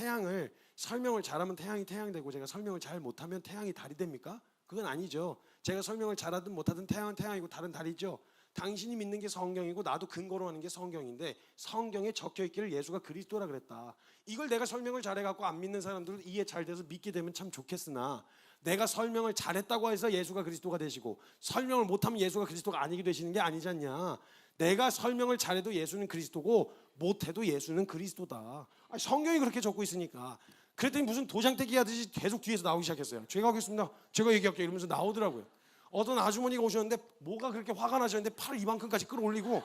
잘하면 태양이 되고 제가 설명을 잘 못하면 태양이 달이 됩니까? 그건 아니죠. 제가 설명을 잘하든 못하든 태양은 태양이고 달은 달이죠. 당신이 믿는 게 성경이고 나도 근거로 하는 게 성경인데 성경에 적혀있기를 예수가 그리스도라 그랬다. 이걸 내가 설명을 잘해갖고 안 믿는 사람들은 이해 잘 돼서 믿게 되면 참 좋겠으나 내가 설명을 잘했다고 해서 예수가 그리스도가 되시고 설명을 못하면 예수가 그리스도가 아니게 되시는 게 아니지 않냐. 내가 설명을 잘해도 예수는 그리스도고 못해도 예수는 그리스도다. 성경이 그렇게 적고 있으니까. 그랬더니 무슨 도장떼기 하듯이 계속 뒤에서 나오기 시작했어요. 제가 하겠습니다. 제가 얘기할게요. 이러면서 나오더라고요. 어떤 아주머니가 오셨는데 뭐가 그렇게 화가 나셨는데 팔을 이만큼까지 끌어올리고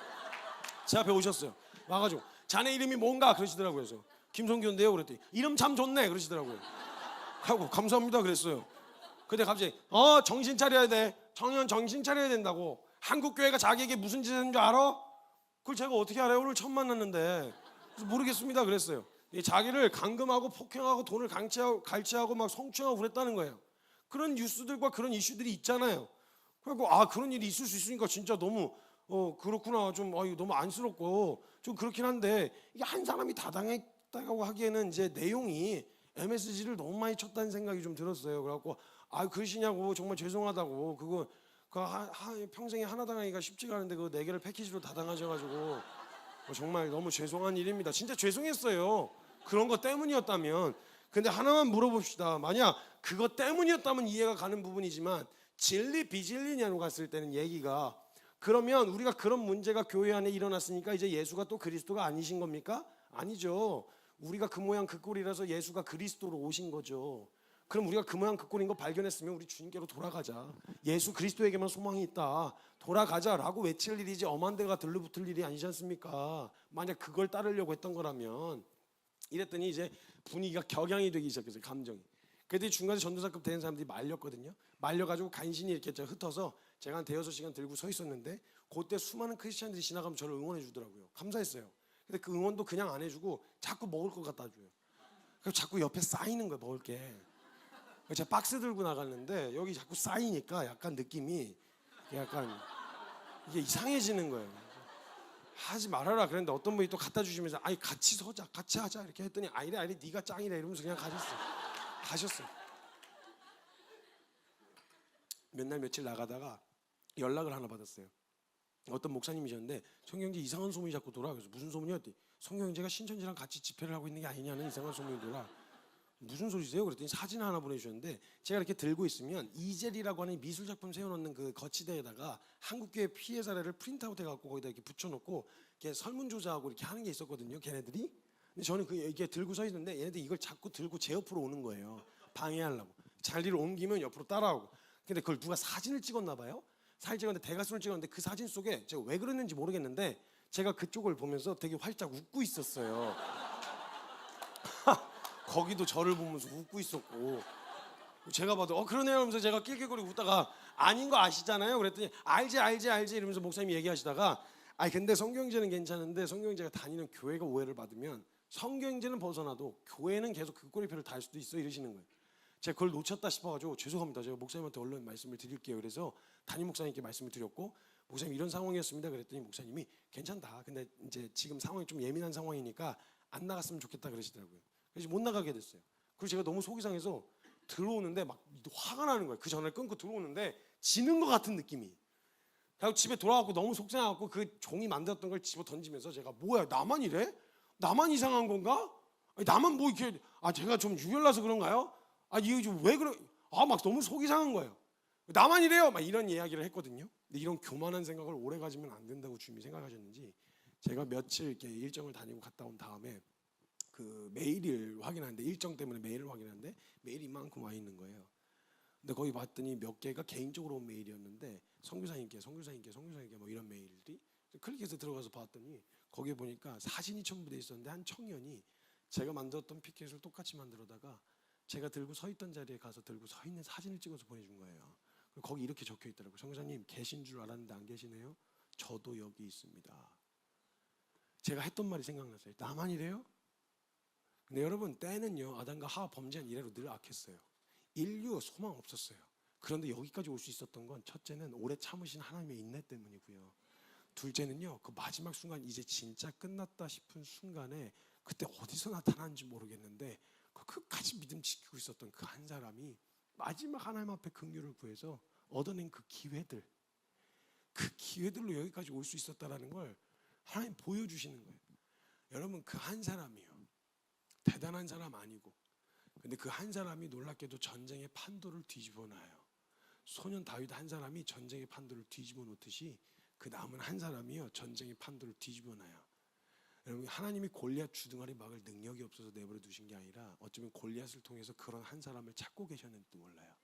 제 앞에 오셨어요. 와가지고 자네 이름이 뭔가 그러시더라고요. 그래서 김성규인데요. 그랬더니 이름 참 좋네 그러시더라고요. 하고 감사합니다 그랬어요. 근데 갑자기 정신 차려야 돼. 청년 정신 차려야 된다고. 한국 교회가 자기에게 무슨 짓을 하는 줄 알아? 그걸 제가 어떻게 알아요? 오늘 처음 만났는데. 그래서 모르겠습니다 그랬어요. 자기를 감금하고 폭행하고 돈을 갈취하고 막 성추행하고 그랬다는 거예요. 그런 뉴스들과 그런 이슈들이 있잖아요. 그리고 그런 일이 있을 수 있으니까 진짜 너무 그렇구나 좀 너무 안쓰럽고 좀 그렇긴 한데 이게 한 사람이 다 당했다고 하기에는 이제 내용이 MSG를 너무 많이 쳤다는 생각이 좀 들었어요. 그래갖고 그러시냐고 정말 죄송하다고 그거 평생에 하나 당하기가 쉽지가 않은데 그 4개를 패키지로 다 당하셔가지고 정말 너무 죄송한 일입니다. 진짜 죄송했어요. 그런 거 때문이었다면. 근데 하나만 물어봅시다. 만약 그것 때문이었다면 이해가 가는 부분이지만 진리 비진리냐로 갔을 때는 얘기가, 그러면 우리가 그런 문제가 교회 안에 일어났으니까 이제 예수가 또 그리스도가 아니신 겁니까? 아니죠. 우리가 그 모양 그 꼴이라서 예수가 그리스도로 오신 거죠. 그럼 우리가 그 모양 그 꼴인 거 발견했으면 우리 주님께로 돌아가자. 예수 그리스도에게만 소망이 있다. 돌아가자라고 외칠 일이지 엄한 데가 들러붙을 일이 아니지 않습니까? 만약 그걸 따르려고 했던 거라면. 이랬더니 이제 분위기가 격양이 되기 시작했어요. 감정이. 그랬더니 중간에 전도사급 되는 사람들이 말렸거든요. 말려가지고 간신히 이렇게 흩어서 제가 한 대여섯 시간 들고 서 있었는데 그때 수많은 크리스찬들이 지나가면 저를 응원해 주더라고요. 감사했어요. 근데 그 응원도 그냥 안 해주고 자꾸 먹을 것 갖다 줘요. 그래서 자꾸 옆에 쌓이는 거예요, 먹을 게. 제가 박스 들고 나갔는데 여기 자꾸 쌓이니까 약간 느낌이 약간 이게 이상해지는 거예요. 하지 말아라 그랬는데 어떤 분이 또 갖다 주시면서 아니 같이 서자, 같이 하자 이렇게 했더니 아니래 네가 짱이래 이러면서 그냥 가셨어요. 몇 날 며칠 나가다가 연락을 하나 받았어요. 어떤 목사님이셨는데 성경제 이상한 소문이 자꾸 돌아. 그래서 무슨 소문이었대? 성경제가 신천지랑 같이 집회를 하고 있는 게 아니냐는 이상한 소문이 돌아. 무슨 소리세요? 그랬더니 사진 하나 보내주셨는데 제가 이렇게 들고 있으면 이젤이라고 하는 미술 작품 세워놓는 그 거치대에다가 한국교회 피해 사례를 프린트아웃 해갖고 거기다 이렇게 붙여놓고 이렇게 설문조사하고 이렇게 하는 게 있었거든요, 걔네들이. 근데 저는 이게 들고 서 있는데 얘네들 이걸 자꾸 들고 제 옆으로 오는 거예요. 방해하려고. 자리를 옮기면 옆으로 따라오고. 근데 그걸 누가 사진을 찍었나 봐요. 사진 찍었는데 대가수를 찍었는데 그 사진 속에 제가 왜 그랬는지 모르겠는데 제가 그쪽을 보면서 되게 활짝 웃고 있었어요. 거기도 저를 보면서 웃고 있었고 제가 봐도 그러네요 하면서 제가 낄낄거리고 웃다가 아닌 거 아시잖아요. 그랬더니 알지 이러면서 목사님이 얘기하시다가 근데 성경제는 괜찮은데 성경제가 다니는 교회가 오해를 받으면 성경제는 벗어나도 교회는 계속 그 꼬리표를 달 수도 있어 이러시는 거예요. 제가 그걸 놓쳤다 싶어가지고 죄송합니다. 제가 목사님한테 얼른 말씀을 드릴게요. 그래서 담임 목사님께 말씀을 드렸고 목사님 이런 상황이었습니다. 그랬더니 목사님이 괜찮다. 근데 이제 지금 상황이 좀 예민한 상황이니까 안 나갔으면 좋겠다 그러시더라고요. 그래서 못 나가게 됐어요. 그리고 제가 너무 속이 상해서 들어오는데 막 화가 나는 거예요. 그 전화를 끊고 들어오는데 지는 것 같은 느낌이. 그리고 집에 돌아가고 너무 속상해갖고 그 종이 만들었던 걸 집어 던지면서 제가 뭐야 나만 이래? 나만 이상한 건가? 나만 뭐 이렇게 제가 좀 유별나서 그런가요? 이거 좀 왜 그래? 막 너무 속이 상한 거예요. 나만 이래요? 막 이런 이야기를 했거든요. 근데 이런 교만한 생각을 오래 가지면 안 된다고 주님이 생각하셨는지 제가 며칠 이렇게 일정을 다니고 갔다 온 다음에 그 메일을 확인하는데 일정 때문에 메일을 확인하는데 메일이 이만큼 와 있는 거예요. 근데 거기 봤더니 몇 개가 개인적으로 온 메일이었는데 선교사님께 뭐 이런 메일들이 클릭해서 들어가서 봤더니 거기에 보니까 사진이 첨부돼 있었는데 한 청년이 제가 만들었던 피켓을 똑같이 만들어다가 제가 들고 서 있던 자리에 가서 들고 서 있는 사진을 찍어서 보내준 거예요. 거기 이렇게 적혀 있더라고요. 선교사님 계신 줄 알았는데 안 계시네요. 저도 여기 있습니다. 제가 했던 말이 생각났어요. 나만 이래요? 근데 여러분 때는요 아담과 하와 범죄한 이래로 늘 악했어요. 인류 소망 없었어요. 그런데 여기까지 올 수 있었던 건 첫째는 오래 참으신 하나님의 인내 때문이고요. 둘째는요 그 마지막 순간 이제 진짜 끝났다 싶은 순간에 그때 어디서 나타나는지 모르겠는데 끝까지 믿음 지키고 있었던 그 한 사람이 마지막 하나님 앞에 긍휼을 구해서 얻어낸 그 기회들로 여기까지 올 수 있었다라는 걸 하나님 보여주시는 거예요. 여러분 그 한 사람이요 대단한 사람 아니고 근데 그 한 사람이 놀랍게도 전쟁의 판도를 뒤집어 놔요. 소년 다윗 한 사람이 전쟁의 판도를 뒤집어 놓듯이 그 남은 한 사람이요 전쟁의 판도를 뒤집어 놔요. 여러분 하나님이 골리앗 주둥아리 막을 능력이 없어서 내버려 두신 게 아니라 어쩌면 골리앗을 통해서 그런 한 사람을 찾고 계셨는지도 몰라요.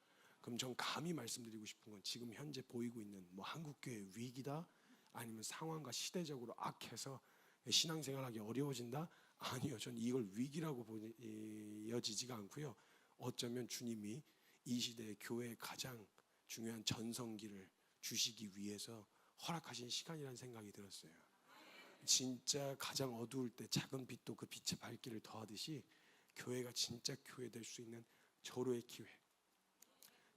그럼 전 감히 말씀드리고 싶은 건 지금 현재 보이고 있는 뭐 한국교회 위기다 아니면 상황과 시대적으로 악해서 신앙생활하기 어려워진다? 아니요. 전 이걸 위기라고 보여지지가 않고요. 어쩌면 주님이 이 시대의 교회의 가장 중요한 전성기를 주시기 위해서 허락하신 시간이라는 생각이 들었어요. 진짜 가장 어두울 때 작은 빛도 그 빛의 밝기를 더하듯이 교회가 진짜 교회 될 수 있는 절호의 기회,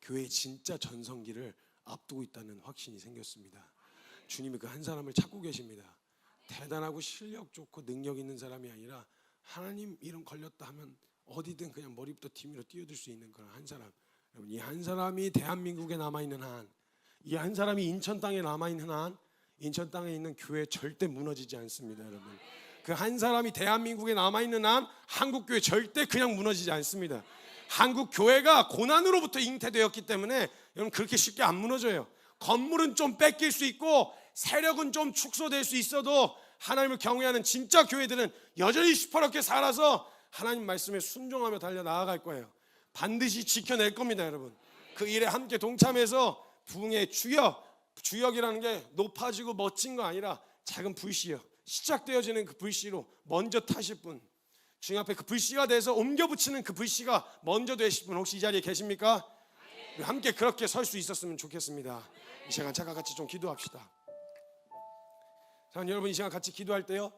교회의 진짜 전성기를 앞두고 있다는 확신이 생겼습니다. 주님이 그 한 사람을 찾고 계십니다. 대단하고 실력 좋고 능력 있는 사람이 아니라 하나님 이름 걸렸다 하면 어디든 그냥 머리부터 뒤로 뛰어들 수 있는 그런 한 사람. 여러분 이 한 사람이 대한민국에 남아있는 한, 이 한 사람이 인천 땅에 남아있는 한, 인천 땅에 있는 교회 절대 무너지지 않습니다. 여러분 그 한 사람이 대한민국에 남아있는 한 한국교회 절대 그냥 무너지지 않습니다. 한국교회가 고난으로부터 잉태되었기 때문에 여러분 그렇게 쉽게 안 무너져요. 건물은 좀 뺏길 수 있고 세력은 좀 축소될 수 있어도 하나님을 경외하는 진짜 교회들은 여전히 시퍼렇게 살아서 하나님 말씀에 순종하며 달려나아갈 거예요. 반드시 지켜낼 겁니다. 여러분 그 일에 함께 동참해서 부흥의 주역이라는 게 높아지고 멋진 거 아니라 작은 불씨요, 시작되어지는 그 불씨로 먼저 타실 분, 주님 앞에 그 불씨가 돼서 옮겨 붙이는 그 불씨가 먼저 되실 분 혹시 이 자리에 계십니까? 우리 함께 그렇게 설 수 있었으면 좋겠습니다. 이 시간 잠깐 같이 좀 기도합시다. 자, 여러분 이 시간 같이 기도할 때요,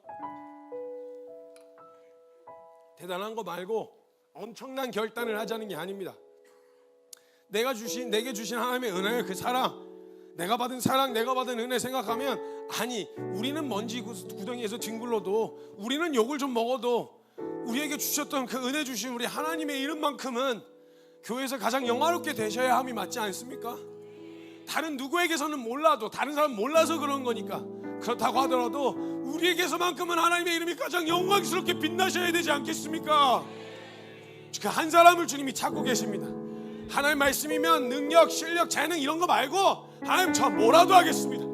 대단한 거 말고 엄청난 결단을 하자는 게 아닙니다. 내게 주신 하나님의 은혜, 그 사랑, 내가 받은 사랑, 내가 받은 은혜 생각하면, 아니 우리는 먼지 구덩이에서 뒹굴러도, 우리는 욕을 좀 먹어도 우리에게 주셨던 그 은혜 주신 우리 하나님의 이름만큼은 교회에서 가장 영화롭게 되셔야 함이 맞지 않습니까? 다른 누구에게서는 몰라도, 다른 사람 몰라서 그런 거니까. 그렇다고 하더라도 우리에게서만큼은 하나님의 이름이 가장 영광스럽게 빛나셔야 되지 않겠습니까? 그 한 사람을 주님이 찾고 계십니다. 하나님 말씀이면 능력, 실력, 재능 이런 거 말고 하나님 저 뭐라도 하겠습니다.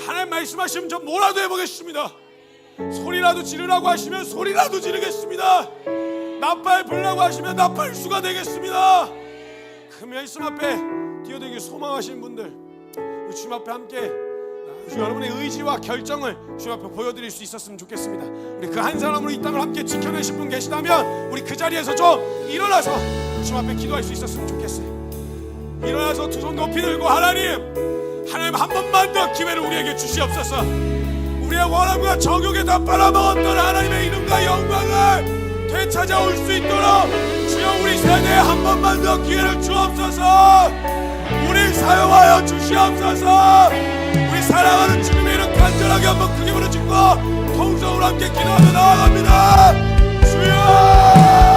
하나님 말씀하시면 저 뭐라도 해보겠습니다. 소리라도 지르라고 하시면 소리라도 지르겠습니다. 나팔 불라고 하시면 나팔수가 되겠습니다. 그 말씀 앞에 뛰어들기 소망하시는 분들, 주님 앞에 함께 여러분의 의지와 결정을 주님 앞에 보여드릴 수 있었으면 좋겠습니다. 우리 그 한 사람으로 이 땅을 함께 지켜내실 분 계시다면 우리 그 자리에서 좀 일어나서 주님 앞에 기도할 수 있었으면 좋겠어요. 일어나서 두 손 높이 들고 하나님 한 번만 더 기회를 우리에게 주시옵소서. 우리의 원함과 정욕에 다 빨아먹었던 하나님의 이름과 영광을 되찾아올 수 있도록 주여 우리 세대에 한 번만 더 기회를 주옵소서. 우리 사용하여 주시옵소서. 우리 사랑하는 주님의 이름 간절하게 한번 크게 부르짖고 통성으로 함께 기도하며 나아갑니다. 주여